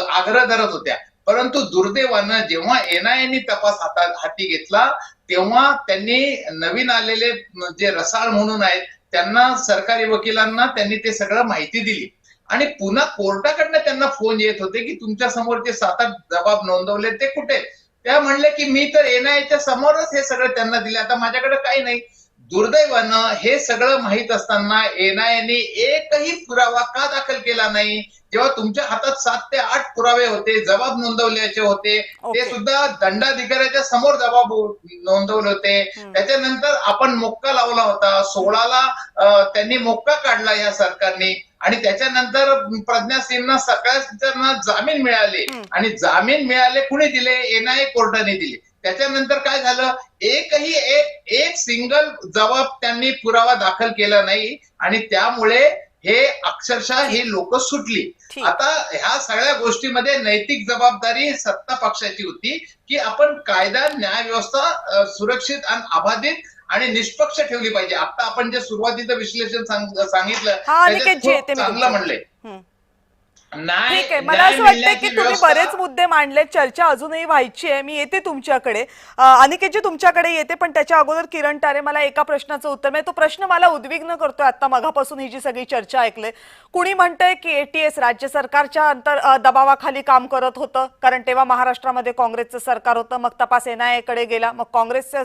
L: आग्रह धरत होत्या. परंतु दुर्दैवानं जेव्हा एनआयएनी तपास हाती घेतला तेव्हा त्यांनी नवीन आलेले जे रसाळ म्हणून आहेत त्यांना, सरकारी वकिलांना त्यांनी ते सगळं माहिती दिली आणि पुन्हा कोर्टाकडनं त्यांना फोन येत होते की तुमच्या समोर जे 7-8 जबाब नोंदवले ते कुठे? त्या म्हणले की मी तर एनआयएच्या समोरच हे सगळं त्यांना दिले, आता माझ्याकडे काही नाही. दुर्दैवानं हे सगळं माहित असताना एनआयएने एकही पुरावा का दाखल केला नाही? जेव्हा तुमच्या हातात 7 ते 8 पुरावे होते, जबाब नोंदवल्याचे होते, ते सुद्धा दंडाधिकाऱ्याच्या समोर जबाब नोंदवले होते. त्याच्यानंतर आपण मोक्का लावला होता, 16ला त्यांनी मोक्का काढला या सरकारने आणि त्याच्यानंतर प्रज्ञा सिंगना सगळ्यांना जामीन मिळाले आणि जामीन मिळाले कुणी दिले? एनआयए कोर्टाने दिले. त्याच्यानंतर काय झालं? एक सिंगल जबाब त्यांनी पुरावा दाखल केला नाही आणि त्यामुळे हे अक्षरशः ही लोक सुटली. आता ह्या सगळ्या गोष्टीमध्ये नैतिक जबाबदारी सत्ता पक्षाची होती की आपण कायदा न्याय व्यवस्था सुरक्षित आणि अबाधित आणि निष्पक्ष ठेवली पाहिजे. आता आपण जे सुरुवातीचं विश्लेषण सांगितलं त्याच्यात खूप चांगलं म्हणलंय.
A: ठीक आहे, मला असं वाटतं की तुम्ही बरेच मुद्दे मांडले, चर्चा अजूनही व्हायची आहे. मी येते तुमच्याकडे, अनिकेतजी तुमच्याकडे येते, पण त्याच्या अगोदर किरण तारे मला एका प्रश्नाचं उत्तर मिळेल. तो प्रश्न मला उद्विग्न करतोय. आता मगापासून ही जी सगळी चर्चा ऐकले, कुणी म्हणतंय की एटीएस राज्य सरकारच्या दबावाखाली काम करत होतं, कारण तेव्हा महाराष्ट्रामध्ये काँग्रेसचं सरकार होतं. मग तपास एनआयए कडे गेला. मग काँग्रेसचे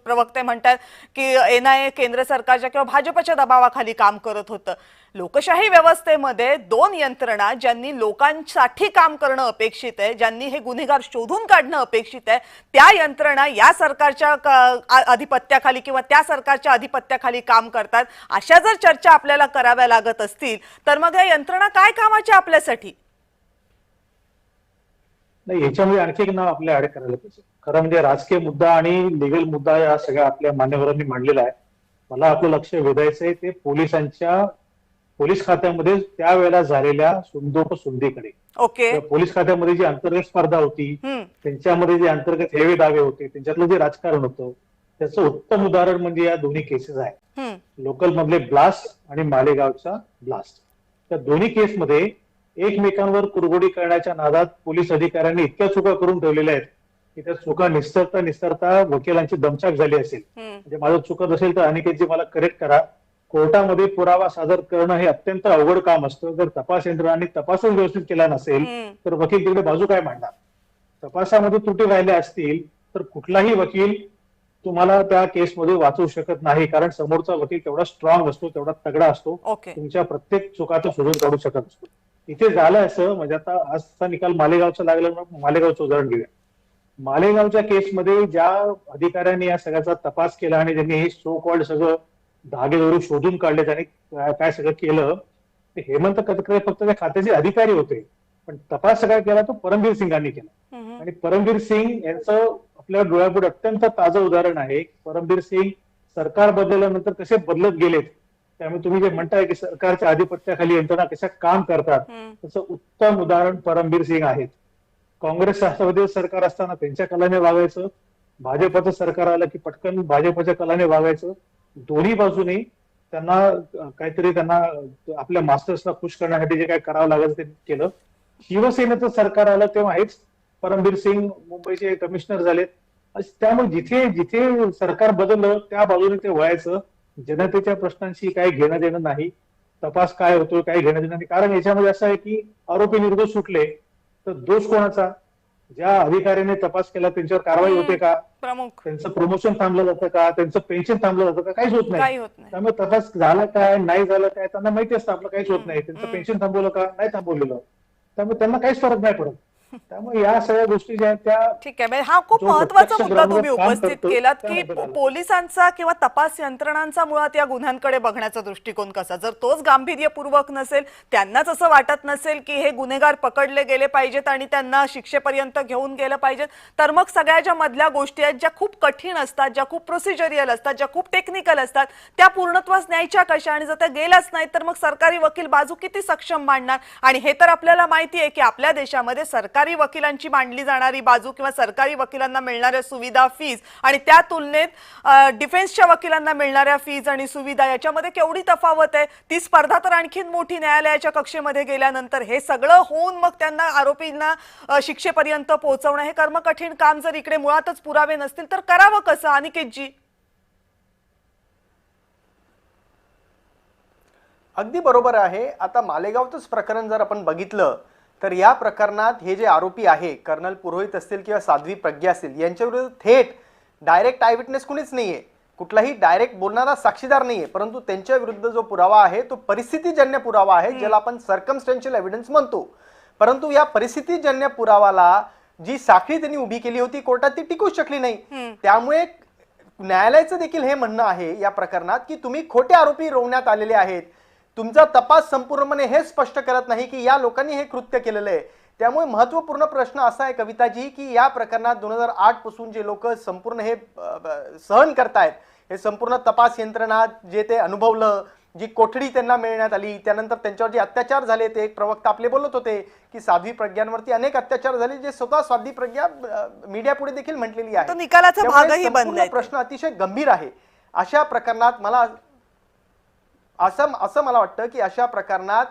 A: प्रवक्ते म्हणतात की एनआयए केंद्र सरकारच्या किंवा भाजपच्या दबावाखाली काम करत होतं. लोकशाही व्यवस्थेमध्ये दोन यंत्रणा, ज्यांनी लोकांसाठी काम करणं अपेक्षित आहे, ज्यांनी हे गुन्हेगार शोधून काढणं अपेक्षित आहे, त्या यंत्रणा या सरकारच्या आधिपत्याखाली किंवा त्या सरकारच्या आधिपत्याखाली काम करतात. अशा जर चर्चा आपल्याला कराव्या लागत असतील तर मग या यंत्रणा काय कामाच्या आपल्यासाठी?
M: नाही, याच्यामध्ये आणखी एक नाव आपल्या ऍड करायला पाहिजे. खरं म्हणजे राजकीय मुद्दा आणि लिगल मुद्दा या सगळ्या आपल्या मान्यवरांनी मांडलेला आहे. मला आपलं लक्ष वेधायचंय ते पोलीस खात्यामध्ये त्यावेळेला झालेल्या सुंदोपसुंदीकडे.
A: ओके.
M: पोलीस खात्यामध्ये जी अंतर्गत स्पर्धा होती, त्यांच्यामध्ये जे अंतर्गत हेवे दावे होते, त्यांच्यातलं जे राजकारण होतं, त्याचं उत्तम उदाहरण म्हणजे या दोन्ही केसेस आहेत. लोकल मधले ब्लास्ट आणि मालेगावचा ब्लास्ट. त्या दोन्ही केसमध्ये एकमेकांवर कुरघोडी करण्याच्या नादात पोलीस अधिकाऱ्यांनी इतक्या चुका करून ठेवलेल्या आहेत की त्या चुका निस्तरता वकिलांची दमछाक झाली असेल. म्हणजे माझं चुकत असेल तर अनिकेतजी मला करेक्ट करा. कोर्टामध्ये पुरावा सादर करणं हे अत्यंत अवघड काम असतं. जर तपास यंत्रणांनी तपासच व्यवस्थित केला नसेल तर वकील तिकडे बाजू काय मांडणार? तपासामध्ये त्रुटी राहिल्या असतील तर कुठलाही वकील तुम्हाला त्या केसमध्ये वाचवू शकत नाही, कारण समोरचा वकील तेवढा स्ट्रॉंग असतो, तेवढा तगडा असतो, तुमच्या प्रत्येक चुका तो शोधून काढू शकत असतो. इथे झालं असं, म्हणजे आता आजचा निकाल मालेगावचा लागला, मालेगावचं उदाहरण घेऊया. मालेगावच्या केसमध्ये ज्या अधिकाऱ्यांनी या सगळ्याचा तपास केला आणि त्यांनी हे सो कॉल्ड सगळं धागेदोरे शोधून काढले, त्यांनी काय सगळं केलं, ते हेमंत कटकरे फक्त त्या खात्याचे अधिकारी होते, पण तपास सगळा केला तो परमबीर सिंगांनी केला. आणि परमबीर सिंग यांचं आपल्या डोळ्यापुढे अत्यंत ताजं उदाहरण आहे. परमबीर सिंग सरकार बदलल्यानंतर कसे बदलत गेलेत, त्यामुळे तुम्ही जे म्हणताय की सरकारच्या आधिपत्याखाली यंत्रणा कशा काम करतात, त्याचं उत्तम उदाहरण परमबीर सिंग आहेत. काँग्रेस राष्ट्रवादी सरकार असताना त्यांच्या कलाने वागायचं, भाजपचं सरकार आलं की पटकन भाजपच्या कलाने वागायचं. दोन्ही बाजूने त्यांना आपल्या मास्टर्सला खुश करण्यासाठी जे काय करावं लागेल ते केलं. शिवसेनेचं सरकार आलं तेव्हा हेच परमबीर सिंग मुंबईचे कमिशनर झालेत. त्यामुळे जिथे जिथे सरकार बदललं त्या बाजूने ते वळायचं. जनतेच्या प्रश्नांशी काही घेणं देणं नाही, तपास काय होतोय काही घेणं देणं नाही. कारण याच्यामध्ये असं आहे की आरोपी निर्दोष सुटले तर दोष कोणाचा? ज्या अधिकाऱ्याने तपास केला त्यांच्यावर कारवाई होते का? त्यांचं प्रमोशन थांबलं जातं का? त्यांचं पेन्शन थांबलं जातं का? काहीच होत नाही. त्यामुळे तपास झाला काय नाही झालं काय त्यांना माहिती असतं, आपलं काहीच होत नाही. त्यांचं पेन्शन थांबवलं का नाही थांबवलेलं, त्यामुळे त्यांना काहीच फरक नाही पडत. त्यामुळे या सगळ्या गोष्टी ज्या आहेत त्या
A: ठीक आहे. हा खूप महत्त्वाचा मुद्दा तुम्ही उपस्थित केलात की पोलिसांचा किंवा तपास यंत्रणांचा मुळात या गुन्ह्यांकडे बघण्याचा दृष्टिकोन कसा. जर तोच गांभीर्यपूर्वक नसेल, त्यांनाच असं वाटत नसेल की हे गुन्हेगार पकडले गेले पाहिजेत आणि त्यांना शिक्षेपर्यंत घेऊन गेलं पाहिजे, तर मग सगळ्या ज्या मधल्या गोष्टी आहेत ज्या खूप कठीण असतात, ज्या खूप प्रोसिजरियल असतात, ज्या खूप टेक्निकल असतात, त्या पूर्णत्वास न्यायच्या कशा? आणि जर त्या गेल्याच नाही तर मग सरकारी वकील बाजू किती सक्षम मांडणार? आणि हे तर आपल्याला माहिती आहे की आपल्या देशामध्ये सरकारी वकिलांची मांडली जाणारी बाजू किंवा सरकारी वकिलांना मिळणाऱ्या सुविधा, फीज आणि त्या तुलनेत डिफेन्सच्या वकिलांना मिळणाऱ्या फीज आणि सुविधा याच्यामध्ये केवढी तफावत आहे. ती स्पर्धा तर आणखीन मोठी न्यायालयाच्या कक्षेमध्ये गेल्यानंतर. हे सगळं होऊन मग त्यांना आरोपींना शिक्षेपर्यंत पोहोचवणं हे कर्म कठीण काम जर इकडे मुळातच पुरावे नसतील तर करावं कसं? अनिकेतजी.
K: अगदी बरोबर आहे. आता मालेगावचंच प्रकरण जर आपण बघितलं तर या प्रकरणात हे जे आरोपी आहे, कर्नल पुरोहित असतील किंवा साध्वी प्रज्ञा असतील, यांच्या विरुद्ध थेट डायरेक्ट आय विटनेस कुणीच नाहीये, कुठलाही डायरेक्ट बोलणारा साक्षीदार नाहीये, परंतु त्यांच्या विरुद्ध जो पुरावा आहे तो परिस्थितीजन्य पुरावा आहे, ज्याला आपण सर्कमस्टॅन्शियल एव्हिडन्स म्हणतो. परंतु या परिस्थितीजन्य पुरावाला जी साखळी त्यांनी उभी केली होती कोर्टात ती टिकू शकली नाही. त्यामुळे न्यायालयाचं देखील हे म्हणणं आहे या प्रकरणात की तुम्ही खोटे आरोपी रोवण्यात आलेले आहेत, तुमचा तपास संपूर्णपणे हे स्पष्ट करत नाही की या लोकांनी हे कृत्य केलेलं आहे. त्यामुळे महत्त्वपूर्ण प्रश्न असा आहे कविताजी की या प्रकरणात 2008 पासून जे लोक संपूर्ण हे सहन करतायत, हे संपूर्ण तपास यंत्रणा जे ते अनुभवलं, जी कोठडी त्यांना मिळण्यात आली, त्यानंतर त्यांच्यावर जे अत्याचार झाले, ते एक प्रवक्ता आपले बोलत होते की साध्वी प्रज्ञांवरती अनेक अत्याचार झाले, जे स्वतः साध्वी प्रज्ञा मीडिया पुढे देखील म्हटलेली आहे.
A: निकालाचा भागही बनलाय.
K: प्रश्न अतिशय गंभीर आहे. अशा प्रकरणात मला असं मला वाटतं की अशा प्रकरणात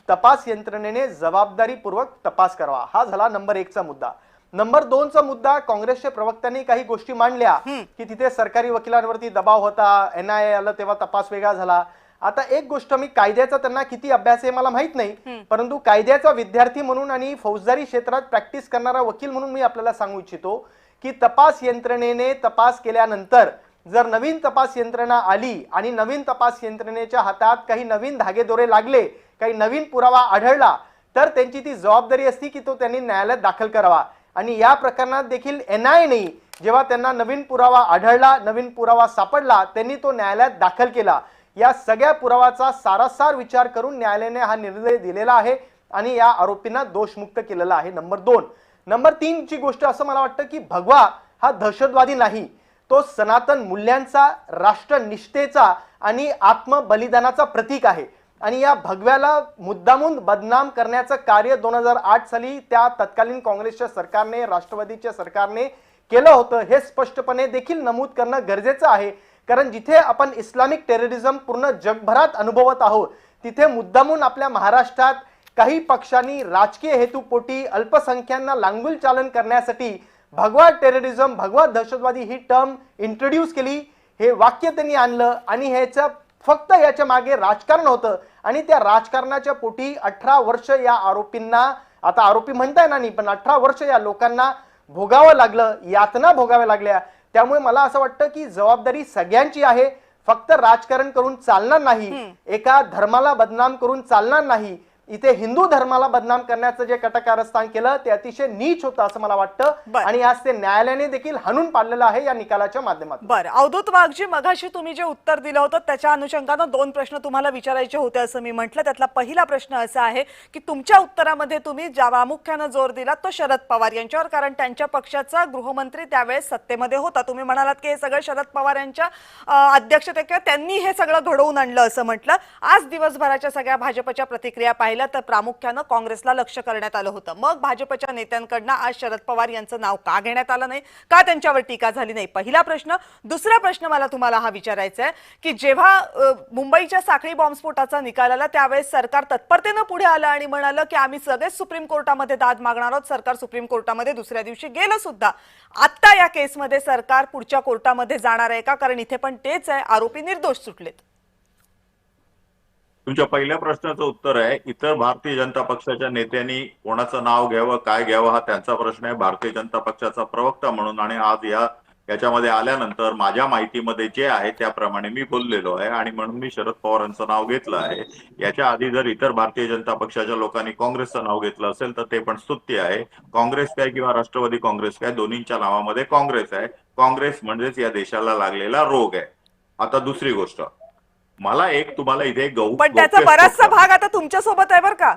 K: तपास यंत्रणेने जबाबदारीपूर्वक तपास करावा. हा झाला नंबर 1चा मुद्दा. नंबर 2चा मुद्दा, काँग्रेसच्या प्रवक्त्यांनी काही गोष्टी मांडल्या की तिथे सरकारी वकिलांवरती दबाव होता, NIA आलं तेव्हा तपास वेगळा झाला. आता एक गोष्ट, मी कायद्याचा त्यांना किती अभ्यास आहे मला माहित नाही, परंतु कायद्याचा विद्यार्थी म्हणून आणि फौजदारी क्षेत्रात प्रॅक्टिस करणारा वकील म्हणून मी आपल्याला सांगू इच्छितो की तपास यंत्रणेने तपास केल्यानंतर जर नवीन तपास यंत्रणा आली आणि नवीन तपास यंत्रणेच्या हातात काही नवीन धागेदोरे लागले, काही नवीन पुरावा आढळला, तर त्यांची ती जबाबदारी असती की तो त्यांनी न्यायालयात दाखल करावा. आणि या प्रकरणात देखील NIA ने जेव्हा त्यांना नवीन पुरावा आढळला, नवीन पुरावा सापडला, त्यांनी तो न्यायालयात दाखल केला. या सगळ्या पुरावाचा सारासार विचार करून न्यायालयाने हा निर्णय दिलेला आहे आणि या आरोपींना दोषमुक्त केलेला आहे. नंबर 2. नंबर 3ची गोष्ट, असं मला वाटतं की भगवा हा दहशतवादी नाही, तो सनातन मूल्यांचा, राष्ट्रनिष्ठेचा आणि आत्मबलिदानाचा प्रतीक आहे. आणि या भगव्याला मुद्दामून बदनाम करण्याचं कार्य 2008 साली त्या तत्कालीन काँग्रेसच्या सरकारने, राष्ट्रवादीच्या सरकारने केलं होतं. हे स्पष्टपणे देखील नमूद करणं गरजेचं आहे, कारण जिथे आपण इस्लामिक टेररिझम पूर्ण जगभरात अनुभवत आहोत, तिथे मुद्दामून आपल्या महाराष्ट्रात काही पक्षांनी राजकीय हेतूपोटी अल्पसंख्यांना लांगुल चालन करण्यासाठी भगवा टेररिझम, भगवा दहशतवादी ही टर्म इंट्रोड्यूस केली. हे वाक्य त्यांनी आणलं आणि ह्याचं फक्त याच्या मागे राजकारण होतं आणि त्या राजकारणाच्या पोटी 18 वर्ष या आरोपींना, आता आरोपी म्हणता येणार नाही, पण 18 वर्ष या लोकांना भोगावं लागलं, यातना भोगाव्या लागल्या. त्यामुळे मला असं वाटतं की जबाबदारी सगळ्यांची आहे, फक्त राजकारण करून चालणार नाही, एका धर्माला बदनाम करून चालणार नाही. इथे हिंदू धर्माला बदनाम करण्याचं जे कटकारस्थान केलं ते अतिशय नीच होतं असं मला वाटतं आणि आज ते न्यायालयाने देखील हाणून पाडलेलं आहे या निकालाच्या माध्यमातून.
A: बरं, अवधूत वाघजी, मगाशी तुम्ही जे उत्तर दिलं होतं त्याच्या अनुषंगानं 2 प्रश्न तुम्हाला विचारायचे होते असं मी म्हटलं. त्यातला पहिला प्रश्न असा आहे की तुमच्या उत्तरामध्ये तुम्ही ज्या प्रामुख्यानं जोर दिला तो शरद पवार यांच्यावर, कारण त्यांच्या पक्षाचा गृहमंत्री त्यावेळेस सत्तेमध्ये होता. तुम्ही म्हणालात की हे सगळं शरद पवार यांच्या अध्यक्षते किंवा त्यांनी हे सगळं घडवून आणलं असं म्हटलं. आज दिवसभराच्या सगळ्या भाजपच्या प्रतिक्रिया पाहिल्या तर प्रामुख्यानं काँग्रेसला लक्ष करण्यात आलं होतं. मग भाजपच्या नेत्यांकडनं आज शरद पवार यांचं नाव का घेण्यात आलं नाही, का त्यांच्यावर टीका झाली नाही, पहिला प्रश्न. दुसरा प्रश्न मला तुम्हाला हा विचारायचा आहे की जेव्हा मुंबईच्या साखळी बॉम्बस्फोटाचा निकाल आला त्यावेळेस सरकार तत्परतेनं पुढे आलं आणि म्हणालं की आम्ही सगळेच सुप्रीम कोर्टामध्ये दाद मागणार आहोत. सरकार सुप्रीम कोर्टामध्ये दुसऱ्या दिवशी गेलं सुद्धा. आता या केसमध्ये सरकार पुढच्या कोर्टामध्ये जाणार आहे का, कारण इथे पण तेच आहे, आरोपी निर्दोष सुटलेत.
I: तुमच्या पहिल्या प्रश्नाचं उत्तर आहे, इतर भारतीय जनता पक्षाच्या नेत्यांनी कोणाचं नाव घ्यावं, काय घ्यावं हा त्यांचा प्रश्न आहे. भारतीय जनता पक्षाचा प्रवक्ता म्हणून आणि आज याच्यामध्ये आल्यानंतर माझ्या माहितीमध्ये जे आहे त्याप्रमाणे मी बोललेलो आहे आणि म्हणून मी शरद पवारांचं नाव घेतलं आहे. याच्या आधी जर इतर भारतीय जनता पक्षाच्या लोकांनी काँग्रेसचं नाव घेतलं असेल तर ते पण स्तुत्य आहे. काँग्रेस काय किंवा राष्ट्रवादी काँग्रेस काय, दोन्हींच्या नावामध्ये काँग्रेस आहे. काँग्रेस म्हणजेच या देशाला लागलेला रोग आहे. आता दुसरी गोष्ट, मला एक तुम्हाला इथे
A: पण त्याचा बराचसा भाग आता तुमच्या सोबत आहे बरं का.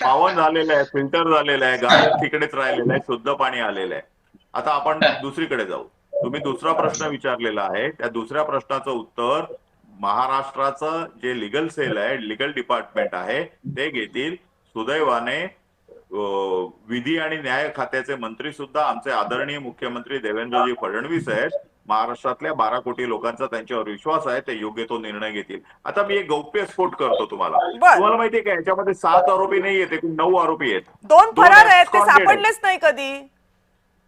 I: पावन झालेलं आहे, फिल्टर झालेलं आहे, गाड्या तिकडेच राहिलेलं आहे, शुद्ध पाणी आलेलं आहे. आता आपण दुसरीकडे जाऊ. तुम्ही दुसरा प्रश्न विचारलेला आहे, त्या दुसऱ्या प्रश्नाचं उत्तर महाराष्ट्राचं जे लिगल सेल आहे, लिगल डिपार्टमेंट आहे ते घेतील. सुदैवाने विधी आणि न्याय खात्याचे मंत्री सुद्धा आमचे आदरणीय मुख्यमंत्री देवेंद्रजी फडणवीस आहेत. महाराष्ट्रातल्या 12 कोटी लोकांचा त्यांच्यावर विश्वास आहे, ते योग्य तो निर्णय घेतील. आता मी एक गौप्यस्फोट करतो तुम्हाला. तुम्हाला माहितीये का याच्यामध्ये 7 आरोपी नाही आहेत, एकूण 9 आरोपी आहेत.
A: 2 फरार आहेत, ते सापडलेच नाही कधी.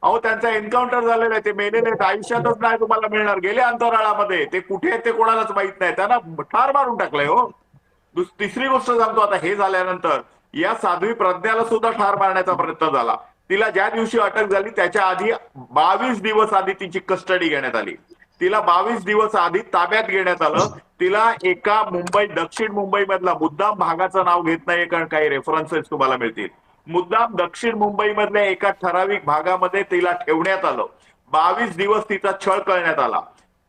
I: अहो त्यांचा एन्काउंटर झालेला आहे, ते मेलेले आहेत, आयुष्यातच नाही तुम्हाला मिळणार. गेले अंतराळामध्ये, ते कुठे आहेत ते कोणालाच माहित नाही, त्यांना ठार मारून टाकलंय. हो, तिसरी गोष्ट सांगतो, आता हे झाल्यानंतर या साध्वी प्रज्ञाला सुद्धा ठार मारण्याचा प्रयत्न झाला. तिला ज्या दिवशी अटक झाली त्याच्या आधी 22 दिवस आधी तिची कस्टडी घेण्यात आली. तिला 22 दिवस आधी ताब्यात घेण्यात आलं. तिला एका दक्षिण मुंबई मधला, मुद्दाम भागाचं नाव घेत नाहीये कारण काही रेफरन्सेस तुम्हाला मिळतील, मुद्दाम दक्षिण मुंबई मधल्या एका ठराविक भागामध्ये तिला ठेवण्यात आलं. 22 दिवस तिचा छळ करण्यात आला.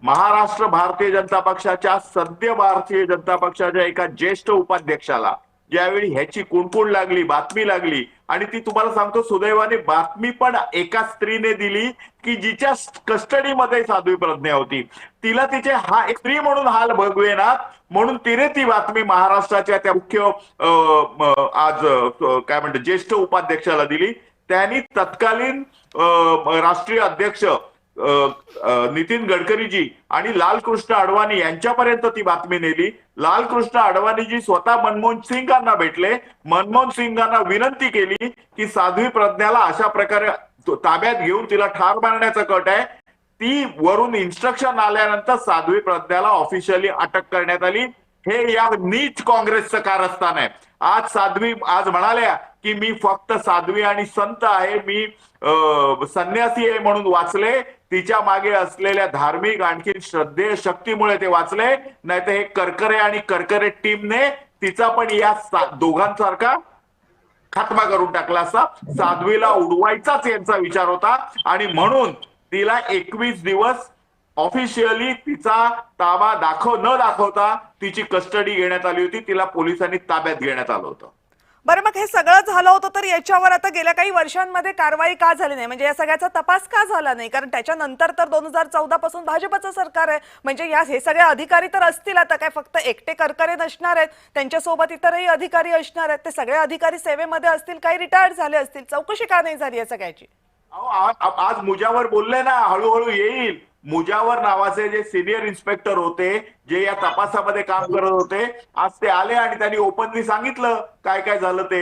I: महाराष्ट्र भारतीय जनता पक्षाच्या, सद्य भारतीय जनता पक्षाच्या एका ज्येष्ठ उपाध्यक्षाला ज्यावेळी ह्याची कुणकुण लागली, बातमी लागली, आणि ती तुम्हाला सांगतो सुदैवाने बातमी पण एका स्त्रीने दिली की जिच्या कस्टडीमध्ये साध्वी प्रज्ञा होती. तिला तिचे एक स्त्री म्हणून हाल भोगवेनात म्हणून तिने ती बातमी महाराष्ट्राच्या त्या मुख्य आज काय म्हणते ज्येष्ठ उपाध्यक्षाला दिली. त्यांनी तत्कालीन राष्ट्रीय अध्यक्ष नितीन गडकरीजी आणि लालकृष्ण अडवाणी यांच्यापर्यंत ती बातमी नेली. लालकृष्ण अडवाणीजी स्वतः मनमोहन सिंगांना भेटले, मनमोहन सिंगांना विनंती केली की साध्वी प्रज्ञाला अशा प्रकारे ताब्यात घेऊन तिला ठार मारण्याचा कट आहे. ती वरून इन्स्ट्रक्शन आल्यानंतर साध्वी प्रज्ञाला ऑफिशियली अटक करण्यात आली. हे या नीच काँग्रेसचं कारस्थान आहे. आज साध्वी आज म्हणाल्या की मी फक्त साध्वी आणि संत आहे, मी संन्यासी आहे म्हणून वाचले. तिच्या मागे असलेल्या धार्मिक आणखी श्रद्धेय शक्तीमुळे ते वाचले, नाही तर हे करकरे आणि करकरे टीमने तिचा पण या दोघांसारखा खात्मा करून टाकला असता. साध्वीला उडवायचाच यांचा विचार होता आणि म्हणून तिला 21 दिवस ऑफिशियली तिचा ताबा न दाखवता तिची कस्टडी घेण्यात आली होती. तिला पोलिसांनी ताब्यात घेण्यात आलं होतं.
A: बरं, मग हे सगळं झालं होतं तर याच्यावर आता गेल्या काही वर्षांमध्ये कारवाई का झाली नाही? म्हणजे या सगळ्याचा तपास का झाला नाही? कारण त्याच्यानंतर तर 2014 पासून भाजपचं सरकार आहे. म्हणजे हे सगळे अधिकारी तर असतील, आता काय फक्त एकटे करकरे नसणार आहेत, त्यांच्यासोबत इतरही अधिकारी असणार आहेत. ते सगळे अधिकारी सेवेमध्ये असतील, काही रिटायर्ड झाले असतील. चौकशी का नाही झाली या सगळ्याची?
I: आज मुजावर बोलले ना, हळूहळू येईल. मुजावर नावाचे जे सिनियर इन्स्पेक्टर होते, जे या तपासामध्ये काम करत होते, आज ते आले आणि त्यांनी ओपनली सांगितलं काय काय झालं ते.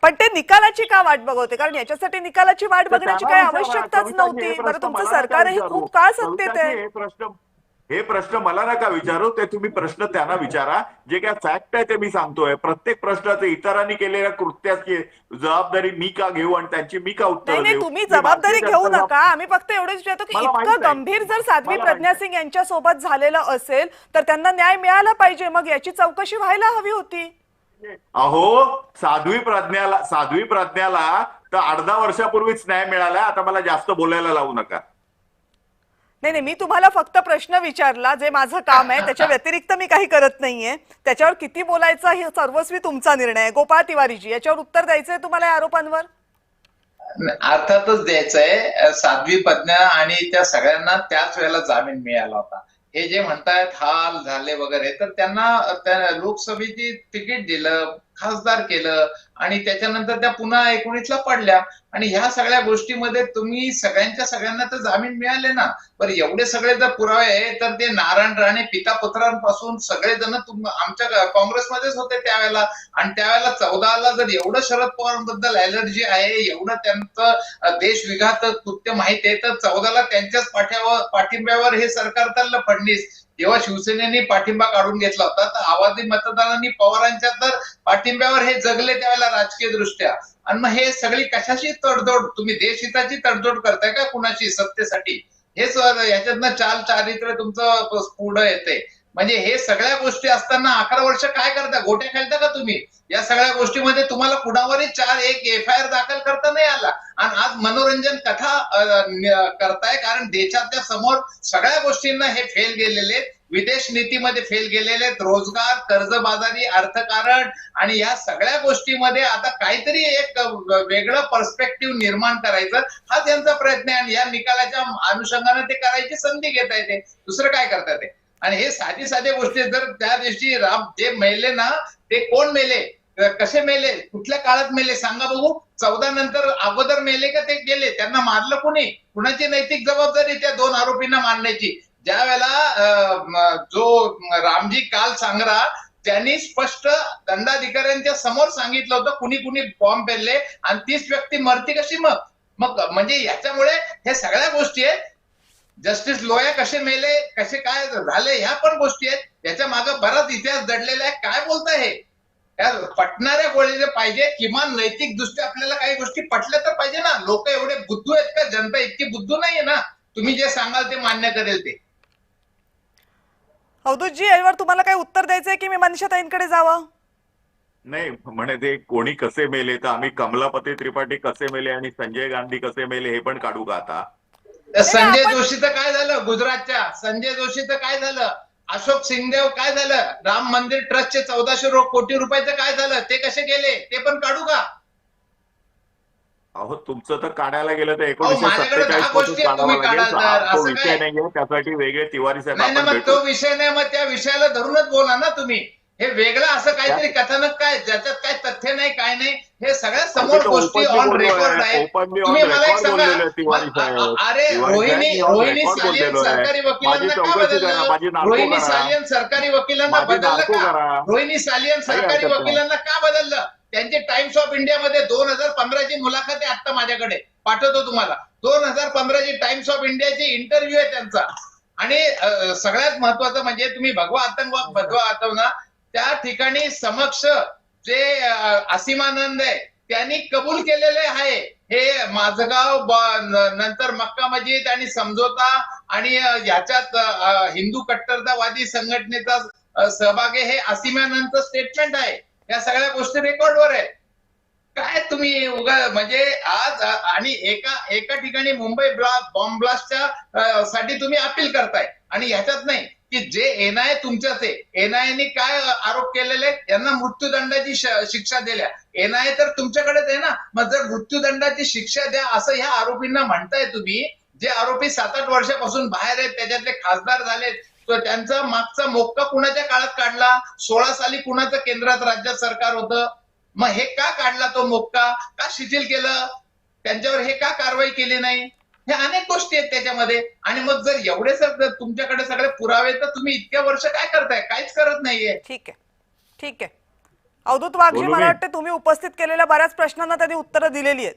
A: पण ते निकालाची का वाट बघवते? कारण याच्यासाठी निकालाची वाट बघण्याची काही आवश्यकताच नव्हती. बरं, तुमचं सरकारही खूप काळ सत्तेत आहे.
I: हे प्रश्न मला नका विचारू, ते तुम्ही प्रश्न त्यांना विचारा. जे काय फॅक्ट आहे ते मी सांगतोय. प्रत्येक प्रश्नाचे इतरांनी केलेल्या कृत्याची जबाबदारी मी का घेऊ आणि त्यांची मी का उत्तर
A: नाही, तुम्ही जबाबदारी घेऊ नका. आम्ही फक्त एवढंच विचारतो की इतकं गंभीर जर साध्वी प्रज्ञा सिंग यांच्या सोबत झालेलं असेल तर त्यांना न्याय मिळाला पाहिजे. मग याची चौकशी व्हायला हवी होती.
I: अहो, साध्वी प्रज्ञाला तर 18 वर्षापूर्वीच न्याय मिळाला. आता मला जास्त बोलायला लावू नका.
A: नाही, मी तुम्हाला फक्त प्रश्न विचारला, जे माझं काम आहे. त्याच्या व्यतिरिक्त मी काही करत नाहीये. त्याच्यावर किती बोलायचं हे सर्वस्वी तुमचा निर्णय आहे. गोपाळ तिवारीजी, याच्यावर उत्तर द्यायचंय तुम्हाला या आरोपांवर?
L: अर्थातच द्यायचंय. साध्वी प्रज्ञा आणि त्या सगळ्यांना त्याच वेळेला जामीन मिळाला होता. हे जे म्हणतायत हाल झाले वगैरे, तर त्यांना लोकसभेची तिकीट दिलं, खासदार केलं आणि त्याच्यानंतर त्या पुन्हा 19ला पडल्या. आणि ह्या सगळ्या गोष्टीमध्ये तुम्ही सगळ्यांना तर जामीन मिळाले ना. बरं, एवढे सगळे जर पुरावे आहे तर ते नारायण राणे पिता पुत्रांपासून सगळेजण आमच्या काँग्रेसमध्येच होते त्यावेळेला. आणि त्यावेळेला 14ला जर एवढं शरद पवारांबद्दल अलर्जी आहे, एवढं त्यांचं देशविघात कृत्य माहिती आहे, तर 14ला त्यांच्याच पाठिंब्यावर हे सरकार चाललं. फडणवीस जेव्हा शिवसेनेने पाठिंबा काढून घेतला होता, तर आवाजी मतदारांनी पवारांच्या तर पाठिंब्यावर हे जगले त्यावेळेला राजकीय दृष्ट्या. आणि मग हे सगळी कशाची तडजोड? तुम्ही देशहिताची तडजोड करताय का कुणाची सत्तेसाठी? हेच याच्यातनं चारित्र्य तुमचं पुढं येते. म्हणजे हे सगळ्या गोष्टी असताना 11 वर्ष काय करता? गोट्या खेळता का तुम्ही? या सगळ्या गोष्टीमध्ये तुम्हाला कुणावरही 4-1 FIR दाखल करता नाही आला. आणि आज मनोरंजन कथा करताय, कारण देशाच्या समोर सगळ्या गोष्टींना हे फेल गेलेले, विदेश नीतीमध्ये फेल गेलेले, रोजगार, कर्जबाजारी, अर्थकारण आणि या सगळ्या गोष्टीमध्ये आता काहीतरी एक वेगळं पर्स्पेक्टिव्ह निर्माण करायचं हा त्यांचा प्रयत्न आहे. आणि या निकालाच्या अनुषंगाने ते करायची संधी घेता येते. दुसरं काय करतात ते? आणि हे साध्या गोष्टी, जर त्या दिवशी राम जे मेले ना, ते कोण मेले, कसे मेले, कुठल्या काळात मेले सांगा बघू. 14 नंतर अगोदर मेले का ते गेले? त्यांना मारलं कोणी? कुणाची नैतिक जबाबदारी त्या 2 आरोपींना मारण्याची? ज्या वेळेला जो रामजी काल सांगरा त्यांनी स्पष्ट दंडाधिकाऱ्यांच्या समोर सांगितलं होतं कुणी कुणी बॉम्ब पेरले आणि 30 व्यक्ती मरती कशी? मग म्हणजे याच्यामुळे हे सगळ्या गोष्टी आहेत. जस्टिस लोया कसे मेले, कसे काय झाले, ह्या पण गोष्टी आहेत. याच्या मागे बराच इतिहास दडलेला आहे. काय बोलताय हे? पटणाऱ्या गोळीले पाहिजे. किमान नैतिक दृष्ट्या आपल्याला काही गोष्टी पटल्या तर पाहिजे ना. लोक एवढे बुद्धू आहेत का? जनता इतकी बुद्धू नाहीये ना. तुम्ही जे सांगाल ते मान्य करेल ते.
A: अवधूतजी, यावर तुम्हाला काही उत्तर द्यायचंय की मी मनीषाताईंकडे जावं?
I: नाही, म्हणे ते कोणी कसे मेले, तर आम्ही कमलापती त्रिपाठी कसे मेले आणि संजय गांधी कसे मेले हे पण काढू का आता?
L: संजय जोशीचं काय झालं? गुजरातच्या संजय जोशीचं काय झालं? अशोक सिंगदेव काय झालं? राम मंदिर ट्रस्टचे 1400 कोटी रुपयाचं काय झालं? ते कसे गेले ते पण काढू का?
I: अहो, तुमचं तर काढायला गेलं तर
L: माझ्याकडे 10 गोष्टी तुम्ही काढाल तर असं
I: विषय
L: काय?
I: नाहीये, त्यासाठी वेगळे तिवारी साहेब
L: नाही ना,
I: आपण
L: मग
I: भेटू.
L: तो विषय नाही. मग त्या विषयाला धरूनच बोला ना तुम्ही. हे वेगळं असं काहीतरी कथानक काय ज्याच्यात काय तथ्य नाही काय नाही, हे सगळ्या समोर गोष्टी ऑन रेकॉर्ड आहेत. तुम्ही मला एक सांगा, अरे रोहिणी सालियन सरकारी वकिलांना का बदललं? रोहिणी सालियन सरकारी वकिलांना बदललं का? रोहिणी सालियन सरकारी वकिलांना का बदललं? त्यांची टाइम्स ऑफ इंडियामध्ये 2015ची मुलाखत आहे, आता माझ्याकडे पाठवतो तुम्हाला. 2015ची टाइम्स ऑफ इंडियाची इंटरव्ह्यू आहे त्यांचा. आणि सगळ्यात महत्वाचं म्हणजे तुम्ही भगवा आतंकवाद त्या ठिकाणी समक्ष जे असीमानंद आहे त्यांनी कबूल केलेले आहे. हे माझगाव नंतर मक्का मस्जिद आणि समझोता आणि याच्यात हिंदू कट्टरतावादी संघटनेचा सहभाग आहे, हे असीमानंदचं स्टेटमेंट आहे. या सगळ्या गोष्टी रेकॉर्डवर आहे. काय तुम्ही म्हणजे आज आणि एका ठिकाणी मुंबई बॉम्ब ब्लास्टच्या साठी तुम्ही अपील करताय आणि ह्याच्यात नाही की जे एनआय तुमच्याच आहे. एनआयने काय आरोप केलेले, यांना मृत्यूदंडाची शिक्षा दिल्या. एनआय तर तुमच्याकडेच आहे ना. मग जर मृत्यूदंडाची शिक्षा द्या असं ह्या आरोपींना म्हणताय तुम्ही, जे आरोपी 7-8 वर्षापासून बाहेर आहेत, त्याच्यातले खासदार झालेत, तर त्यांचा मागचा मोक्का कुणाच्या काळात काढला? 16 साली कुणाचं केंद्रात राज्यात सरकार होतं? मग हे का काढला तो मोक्का? का शिथिल केलं? त्यांच्यावर हे का कारवाई केली नाही? हे अनेक गोष्टी आहेत त्याच्यामध्ये. आणि मग जर एवढे तुमच्याकडे सगळे पुरावे, तर तुम्ही इतक्या वर्ष काय करताय? काहीच करत नाहीये.
A: ठीक आहे. अवधूत वाघजी, मला वाटतं तुम्ही उपस्थित केलेल्या बऱ्याच प्रश्नांना त्यांनी उत्तरं दिलेली आहेत.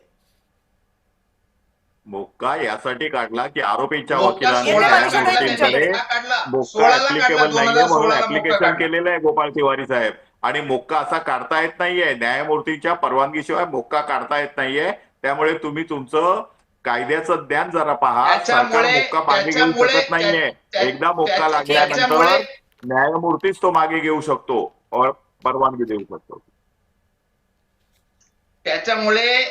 I: मोक्का यासाठी काढला की आरोपीच्या
L: मोक्का
I: वकिलांनी
L: 16
I: न्यायमूर्तींकडे
L: काढला.
I: मोक्का
L: 16 ला
I: ऍप्लिकेबल
L: काढला,
I: नाहीये म्हणून
L: 2016 ला
I: ऍप्लिकेशन
L: मोक्का
I: केलेलं आहे गोपाळ तिवारी साहेब. आणि मोक्का असा काढता येत नाहीये, न्यायमूर्तीच्या परवानगीशिवाय मोक्का काढता येत नाहीये. त्यामुळे तुम्ही तुमचं कायद्याचं ज्ञान जरा पहा. सरकार मोक्का मागे घेऊ शकत नाहीये. एकदा मोक्का लागल्यानंतर न्यायमूर्तीच तो मागे घेऊ शकतो और परवानगी देऊ शकतो.
L: त्याच्यामुळे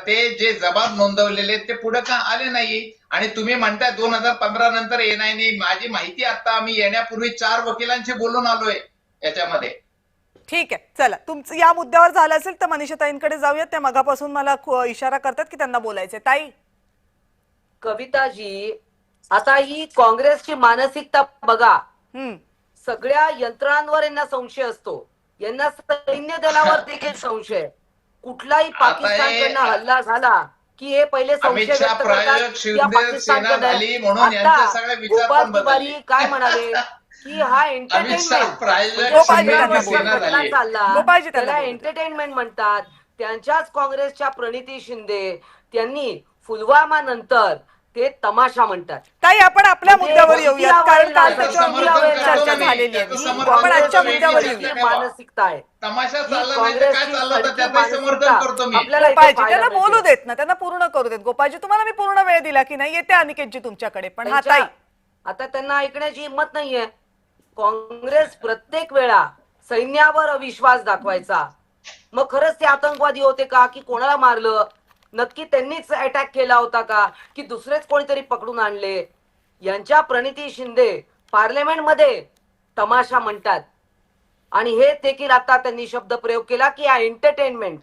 L: ते जे जबाब नोंदवलेले ते पुढे का आले नाही? आणि तुम्ही म्हणताय 2015 नंतर एनआयने, माझी माहिती आता आम्ही येण्यापूर्वी 4 वकिलांशी बोलून आलोय याच्यामध्ये.
A: ठीक आहे, चला तुमचं या मुद्द्यावर झालं असेल तर मनीषाताईंकडे जाऊयात. त्या मगापासून मला इशारा करतात की त्यांना बोलायचंय. ताई.
J: कविताजी, आता ही काँग्रेसची मानसिकता बघा. सगळ्या यंत्रणांवर यांना संशय असतो, यांना सैन्य दलावर देखील संशय. कुठलाही पाकिस्तानकडनं हल्ला झाला की हे पहिले संशय व्यक्त करतात या पाकिस्तानकडे. गोपाळ तिवारी काय म्हणाले की हा एंटरटेनमेंट त्याला एंटरटेनमेंट म्हणतात. त्यांच्याच काँग्रेसच्या प्रणिती शिंदे त्यांनी पुलवामा नंतर ते तमाशा म्हणतात.
A: ताई, आपण आपल्या मुद्द्यावर येऊयात, कारण काल त्याच्यावर चर्चा झालेली आहे. आपण आजच्या मुद्द्यावर येऊया.
J: मानसिकता आहे
A: त्यांना बोलू देत ना, त्यांना पूर्ण करू देत. गोपाळजी, तुम्हाला मी पूर्ण वेळ दिला की नाही? येते अनिकेतजी तुमच्याकडे. पण हा ताई,
J: आता त्यांना ऐकण्याची हिंमत नाहीये. काँग्रेस प्रत्येक वेळा सैन्यावर अविश्वास दाखवायचा. मग खरंच ते आतंकवादी होते का, की कोणाला मारलं? नक्की त्यांनीच अटॅक केला होता का, की दुसरेच कोणीतरी पकडून आणले? यांच्या प्रणिती शिंदे पार्लमेंटमध्ये तमाशा म्हणतात. आणि हे देखील आता त्यांनी शब्द प्रयोग केला की हा एंटरटेनमेंट.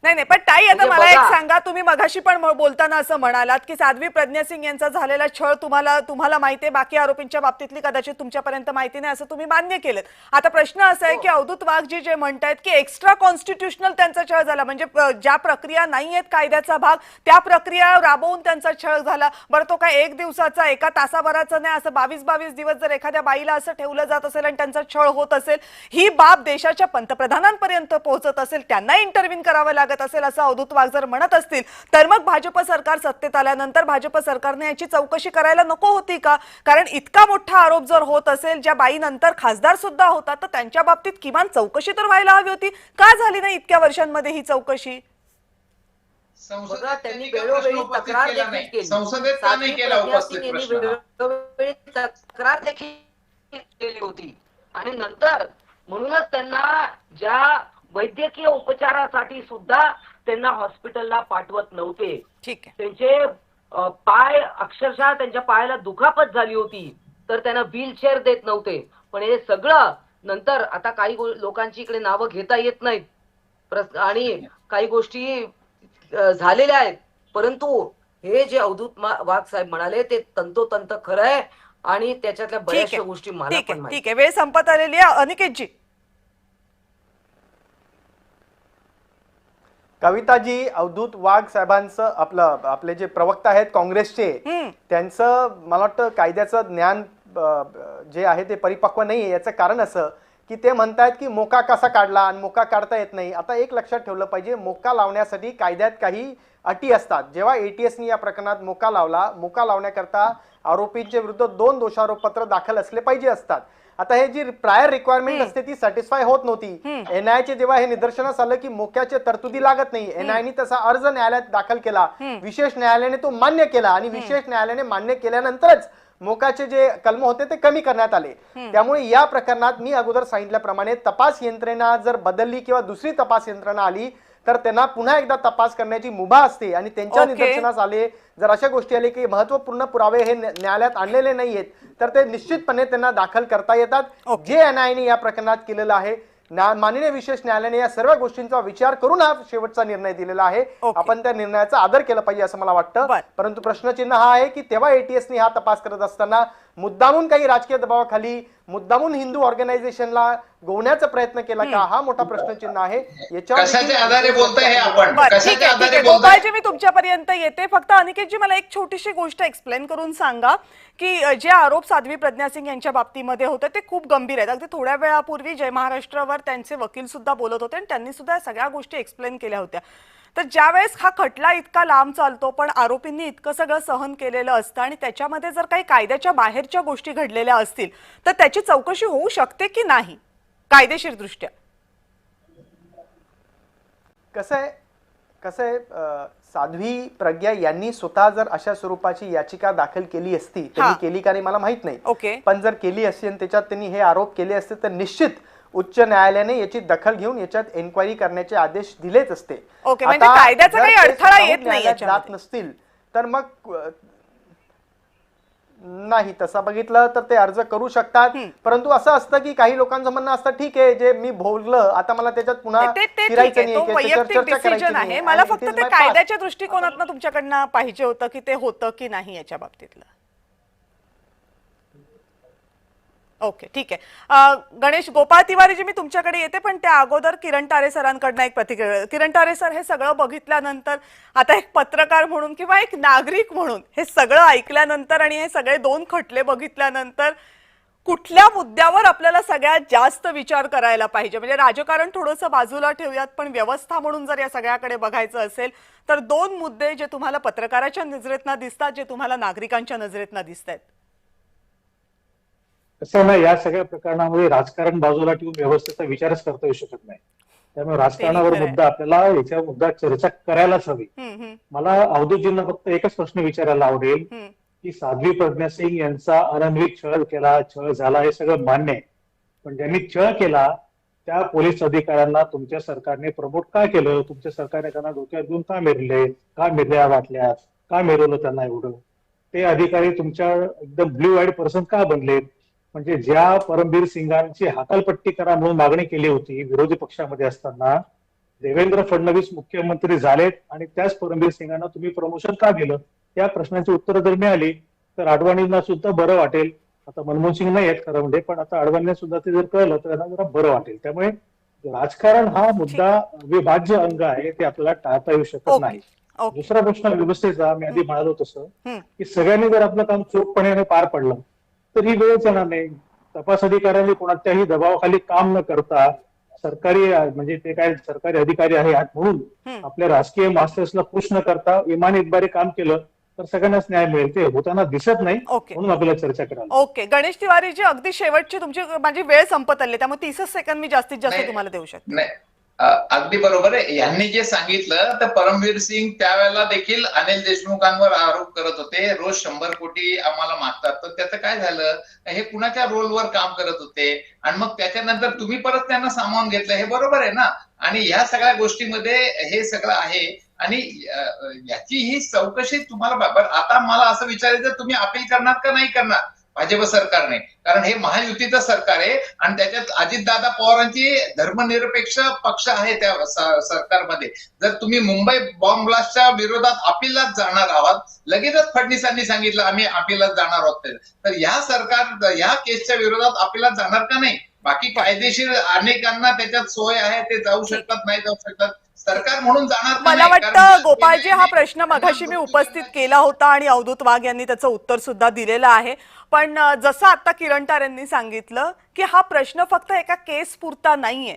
A: नाही, पण ताई, आता मला एक सांगा, तुम्ही मगाशी पण बोलताना असं म्हणालात की साध्वी प्रज्ञा सिंग यांचा झालेला छळ तुम्हाला माहिती आहे, बाकी आरोपींच्या बाबतीतली कदाचित तुमच्यापर्यंत माहिती नाही, असं तुम्ही मान्य केलं. आता प्रश्न असा आहे की अवधूत वाघजी जे म्हणतायत की एक्स्ट्रा कॉन्स्टिट्युशनल त्यांचा छळ झाला, म्हणजे ज्या प्रक्रिया नाही आहेत कायद्याचा भाग, त्या प्रक्रिया राबवून त्यांचा छळ झाला. बरं, तो काय 1 दिवसाचा, 1 तासाभराचा नाही, असं 22 दिवस जर एखाद्या बाईला असं ठेवलं जात असेल आणि त्यांचा छळ होत असेल, ही बाब देशाच्या पंतप्रधानांपर्यंत पोहोचत असेल, त्यांना इंटरव्ह्यू करावं लागत असेल असं अवधूत वाघ जर म्हणत असतील, तर मग भाजप सरकार सत्तेत आल्यानंतर भाजप सरकारने याची चौकशी करायला नको होती का? कारण इतका मोठा आरोप जर होत असेल, ज्या बाई नंतर खासदार सुद्धा होतात, तर त्यांच्या बाबतीत किमान चौकशी तर व्हायला हवी होती. का झाली नाही इतक्या वर्षांमध्ये ही चौकशी?
J: त्यांनी वेळोवेळी तक्रार देखील केली.
L: संसदेत का नाही केला उपस्थित प्रश्न?
J: वेळोवेळी तक्रार देखील केली होती. आणि नंतर म्हणूनच त्यांना ज्या वैद्यकीय उपचारासाठी सुद्धा त्यांना हॉस्पिटलला पाठवत नव्हते. त्यांचे पाय, अक्षरशः त्यांच्या पायाला दुखापत झाली होती, तर त्यांना व्हीलचेअर देत नव्हते. पण हे सगळं नंतर, आता काही लोकांची इकडे नावं घेता येत नाहीत आणि काही गोष्टी झालेल्या आहेत, परंतु हे जे अवधूत वाघ साहेब म्हणाले ते तंतोतंत खरं आहे. आणि त्याच्यातल्या बऱ्याचशा गोष्टी मला पण माहिती.
A: ठीक आहे, वेळ संपत आलेली आहे. अनिकेतजी.
K: कविताजी, अवधूत वाघ साहेबांचं आपले जे प्रवक्ता आहेत काँग्रेसचे, त्यांचं मला वाटतं कायद्याचं ज्ञान जे आहे ते परिपक्व नाही आहे. याचं कारण असं की ते म्हणतायत की मोका कसा काढला आणि मोका काढता येत नाही. आता एक लक्षात ठेवलं पाहिजे, मोका लावण्यासाठी कायद्यात काही अटी असतात. जेव्हा ATSनी या प्रकरणात मोका लावला, मोका लावण्याकरता आरोपींच्या विरुद्ध 2 दोषारोपपत्र दाखल असले पाहिजे असतात. आता हे जी प्रायर रिक्वायरमेंट असते ती सॅटिस्फाय होत नव्हती. NIAचे जेव्हा हे निदर्शनास आलं की मोक्याचे तरतुदी लागत नाही, NIAने तसा अर्ज न्यायालयात दाखल केला, विशेष न्यायालयाने तो मान्य केला आणि विशेष न्यायालयाने मान्य केल्यानंतरच मोकाचे जे कलम होते ते कमी करण्यात आले. त्यामुळे या प्रकरणात मी अगोदर सांगितल्याप्रमाणे तपास यंत्रणा जर बदलली किंवा दुसरी तपास यंत्रणा आली तर त्यांना पुन्हा एकदा तपास करण्याची मुभा असते आणि त्यांच्या निदर्शनास आले जर अशा गोष्टी आले की महत्वपूर्ण पुरावे हे न्यायालयात आणलेले नाहीयेत तर ते निश्चितपणे त्यांना दाखल करता येतात. जे NIAने या प्रकरणात केलेलं आहे, माननीय विशेष न्यायालयाने या सर्व गोष्टींचा विचार करून हा शेवटचा निर्णय दिलेला आहे. आपण त्या निर्णयाचा आदर केला पाहिजे असं मला वाटतं. परंतु प्रश्नचिन्ह हा आहे की तेव्हा ATSने हा तपास करत असताना मुद्दामून काही राजकीय दबावाखाली मुद्दामून हिंदू ऑर्गनायझेशनला गोवण्याचा प्रयत्न केला का, हा मोठा प्रश्नचिन्ह आहे.
L: कशाच्या आधारे बोलताय हे आपण? कशाच्या आधारे बोलताय?
A: गोपाळजी, मी तुमच्यापर्यंत येते. फक्त अनिकेतजी मला एक छोटीशी गोष्ट एक्सप्लेन करून सांगा की जे आरोप साध्वी प्रज्ञा सिंग यांच्या बाबतीमध्ये होते ते खूप गंभीर आहेत. अगदी थोड्या वेळापूर्वी जय महाराष्ट्रावर त्यांचे वकील सुद्धा बोलत होते आणि त्यांनी सुद्धा सगळ्या गोष्टी एक्सप्लेन केल्या होत्या. तर ज्यावेळेस हा खटला इतका लांब चालतो पण आरोपींनी इतकं सगळं सहन केलेलं असतं आणि त्याच्यामध्ये जर काही कायद्याच्या बाहेरच्या गोष्टी घडलेल्या असतील तर त्याची चौकशी होऊ शकते की नाही कायदेशीर दृष्ट्या?
K: कसं आहे साध्वी प्रज्ञा यांनी स्वतः जर अशा स्वरूपाची याचिका दाखल केली असती, त्यांनी केली का नाही मला माहित नाही, पण जर केली असती आणि त्याच्यात त्यांनी हे आरोप केले असते तर निश्चित उच्च न्यायालयाने याची दखल घेऊन याच्यात एन्क्वायरी करण्याचे आदेश दिलेच असते.
A: म्हणजे कायद्याचा काही अडथळा येत नाही
K: जात नसतील तर मग नाही, तसं बघितलं तर ते अर्ज करू शकतात. परंतु असं असतं की काही लोकांचं म्हणणं असतं ठीक आहे जे मी बोललं आता मला त्याच्यात पुन्हा फिरायचं
A: नाही. मला फक्त ते कायद्याच्या दृष्टिकोनातून तुमच्याकडनं पाहिजे होतं की ते होतं की नाही याच्या बाबतीतलं. ओके, ठीक आहे. गणेश गोपाळ तिवारीजी, मी तुमच्याकडे येते पण त्या अगोदर किरण तारे सरांकडनं एक प्रतिक्रिया. किरण तारे सर, हे सगळं बघितल्यानंतर आता एक पत्रकार म्हणून किंवा एक नागरिक म्हणून हे सगळं ऐकल्यानंतर आणि हे सगळे 2 खटले बघितल्यानंतर कुठल्या मुद्द्यावर आपल्याला सगळ्यात जास्त विचार करायला पाहिजे? म्हणजे राजकारण थोडंसं बाजूला ठेवूयात पण व्यवस्था म्हणून जर या सगळ्याकडे बघायचं असेल तर 2 मुद्दे जे तुम्हाला पत्रकाराच्या नजरेतनं दिसतात, जे तुम्हाला नागरिकांच्या नजरेतनं दिसत आहेत.
M: कसं ना, या सगळ्या प्रकरणामध्ये राजकारण बाजूला ठेवून व्यवस्थेचा विचारच करता येऊ शकत नाही. त्यामुळे राजकारणावर मुद्दा आपल्याला याच्या मुद्दा चर्चा करायलाच हवी. मला अवधूतजींना फक्त एकच प्रश्न विचारायला आवडेल की साध्वी प्रज्ञा सिंग यांचा अनन्वित छळ झाला हे सगळं मान्य आहे, पण ज्यांनी छळ केला त्या पोलीस अधिकाऱ्यांना तुमच्या सरकारने प्रमोट का केलं? तुमच्या सरकारने त्यांना डोक्यात घेऊन का मेरले, का मिरल्या वाटल्या, का मिरवलं त्यांना एवढं? ते अधिकारी तुमच्या एकदम ब्ल्यू आईड पर्सन का बनलेत? म्हणजे ज्या परमबीर सिंगांची हकालपट्टी करा म्हणून मागणी केली होती विरोधी पक्षामध्ये असताना, देवेंद्र फडणवीस मुख्यमंत्री झालेत आणि त्याच परमबीर सिंगांना तुम्ही प्रमोशन का दिलं? या प्रश्नांची उत्तरं जर मिळाली तर अडवाणींना सुद्धा बरं वाटेल. आता मनमोहन सिंग नाही आहेत खरं म्हणजे, पण आता अडवाणींना सुद्धा ते जर कळलं तर त्यांना जरा बरं वाटेल. त्यामुळे राजकारण हा मुद्दा विभाज्य अंग आहे, ते आपल्याला टाळता येऊ शकत नाही. दुसरा प्रश्न व्यवस्थेचा, मी आधी म्हणालो तसं की सगळ्यांनी जर आपलं काम चोखपणे पार पडलं तर ही वेळच येणार नाही. तपास अधिकाऱ्यांनी कोणाच्याही दबावाखाली काम न करता सरकारी म्हणजे ते काय सरकारी अधिकारी आहेत म्हणून आपल्या राजकीय मास्टर्सला खुश न करता इमानतबारी काम केलं तर सगळ्यांनाच न्याय मिळेल. ते होताना दिसत नाही, म्हणून आपल्याला चर्चा करायला.
A: ओके, गणेश तिवारीजी, अगदी शेवटची तुमची माझी वेळ संपत आली त्यामुळे 30 सेकंद मी जास्तीत जास्त तुम्हाला देऊ शकते.
L: अगदी बरोबर आहे. यांनी जे सांगितलं तर परमबीर सिंग त्यावेळेला देखील अनिल देशमुखांवर आरोप करत होते, रोज 100 कोटी आम्हाला मागतात. तर त्याचं काय झालं? हे कुणाच्या रोलवर काम करत होते आणि मग त्याच्यानंतर तुम्ही परत त्यांना सामावून घेतलं, हे बरोबर आहे ना? आणि ह्या सगळ्या गोष्टीमध्ये हे सगळं आहे आणि याची ही चौकशी तुम्हाला आता मला असं विचारायचं, तुम्ही अपील करणार का नाही करणार भाजप सरकारने? कारण हे महायुतीचं सरकार आहे आणि त्याच्यात अजितदादा पवारांची धर्मनिरपेक्ष पक्ष आहे त्या सरकारमध्ये. जर तुम्ही मुंबई बॉम्ब ब्लास्टच्या विरोधात अपीलात जाणार आहात, लगेचच फडणवीसांनी सांगितलं आम्ही अपीलात जाणार आहोत, तर या सरकार या केसच्या विरोधात अपीलात जाणार का नाही? बाकी कायदेशीर अनेकांना त्याच्यात सोय आहे, ते जाऊ शकतात, नाही जाऊ शकतात. सरकार म्हणून जाणार
A: मला
L: नाही.
A: वाटतं
L: कारण
A: गोपाळजी हा प्रश्न मघाशी मी उपस्थित केला होता आणि अवधूत वाघ यांनी त्याचं उत्तर सुद्धा दिलेलं आहे. पण जसं आता किरण तारेंनी सांगितलं की हा प्रश्न फक्त एका केस पुरता नाहीये.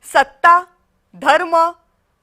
A: सत्ता, धर्म,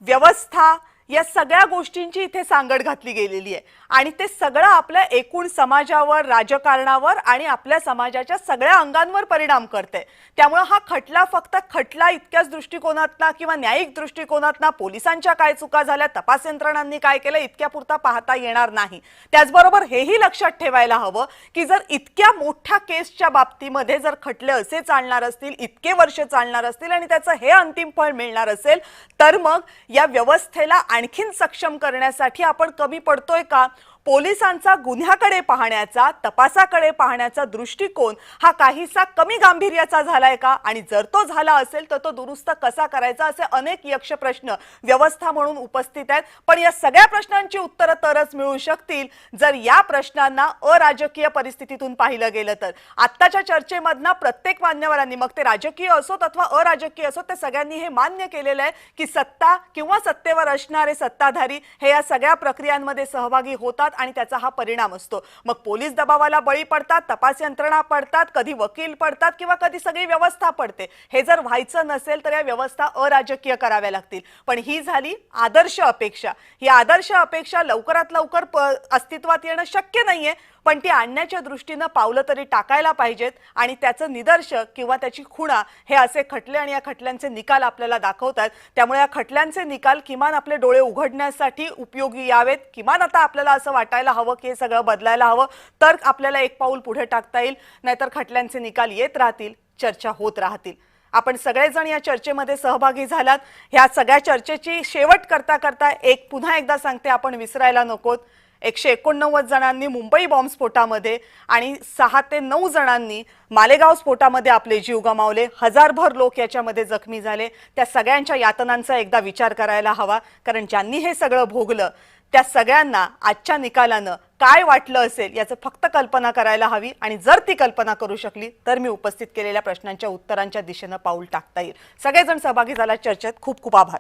A: व्यवस्था या सगळ्या गोष्टींची इथे सांगड घातली गेलेली आहे आणि ते सगळं आपल्या एकूण समाजावर, राजकारणावर आणि आपल्या समाजाच्या सगळ्या अंगांवर परिणाम करते. त्यामुळे हा खटला फक्त खटला इतक्याच दृष्टिकोनातनं किंवा न्यायिक दृष्टिकोनातनं पोलिसांच्या काय चुका झाल्या, तपास यंत्रणांनी काय केलं इतक्यापुरता पाहता येणार नाही. त्याचबरोबर हेही लक्षात ठेवायला हवं की जर इतक्या मोठ्या केसच्या बाबतीमध्ये जर खटले असे चालणार असतील, इतके वर्ष चालणार असतील आणि त्याचं हे अंतिम फळ मिळणार असेल तर मग या व्यवस्थेला आणखीन सक्षम करण्यासाठी आपण कमी पडतोय का? पोलिसांचा गुन्ह्याकडे पाहण्याचा, तपासाकडे पाहण्याचा दृष्टिकोन हा काहीसा कमी गांभीर्याचा झालाय का? आणि जर तो झाला असेल तर तो दुरुस्त कसा करायचा, असे अनेक यक्ष प्रश्न व्यवस्था म्हणून उपस्थित आहेत. पण या सगळ्या प्रश्नांची उत्तरं तरच मिळू शकतील जर या प्रश्नांना अराजकीय परिस्थितीतून पाहिलं गेलं तर. आत्ताच्या चर्चेमधनं प्रत्येक मान्यवरांनी, मग ते राजकीय असोत अथवा अराजकीय असोत, ते सगळ्यांनी हे मान्य केलेलं आहे की सत्ता किंवा सत्तेवर असणारे सत्ताधारी हे या सगळ्या प्रक्रियांमध्ये सहभागी होतात आणि त्याचा हा परिणाम असतो. मग पोलीस दबावाला बळी पडतात, तपास यंत्रणा पडतात, कधी वकील पडतात किंवा कधी सगळी व्यवस्था पडते. हे जर व्हायचं नसेल तर या व्यवस्था अराजकीय कराव्या लागतील. पण ही झाली आदर्श अपेक्षा. ही आदर्श अपेक्षा लवकरात लवकर अस्तित्वात येणं शक्य नाहीये, पण ती आणण्याच्या दृष्टीनं पावलं तरी टाकायला पाहिजेत आणि त्याचं निदर्शक किंवा त्याची खुणा हे असे खटले आणि या खटल्यांचे निकाल आपल्याला दाखवतात. त्यामुळे या खटल्यांचे निकाल किमान आपले डोळे उघडण्यासाठी उपयोगी यावेत. किमान आता आपल्याला असं वाटायला हवं की हे सगळं बदलायला हवं, तर आपल्याला एक पाऊल पुढे टाकता येईल. नाहीतर खटल्यांचे निकाल येत राहतील, चर्चा होत राहतील. आपण सगळेजण या चर्चेमध्ये सहभागी झालात. ह्या सगळ्या चर्चेची शेवट करता करता पुन्हा एकदा सांगते, आपण विसरायला नकोत. 189 जणांनी मुंबई बॉम्बस्फोटामध्ये आणि 6 ते 9 जणांनी मालेगाव स्फोटामध्ये आपले जीव गमावले. हजारभर लोक याच्यामध्ये जखमी झाले. त्या सगळ्यांच्या यातनांचा एकदा विचार करायला हवा, कारण ज्यांनी हे सगळं भोगलं त्या सगळ्यांना आजच्या निकालानं काय वाटलं असेल याचं फक्त कल्पना करायला हवी. आणि जर ती कल्पना करू शकली तर मी उपस्थित केलेल्या प्रश्नांच्या उत्तरांच्या दिशेनं पाऊल टाकता येईल. सगळेजण सहभागी झाला चर्चेत. खूप खूप आभार.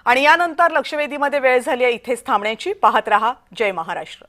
A: आणि यानंतर लक्षवेधीमध्ये वेळ झाली आहे इथेच थांबण्याची. पाहत रहा जय महाराष्ट्र.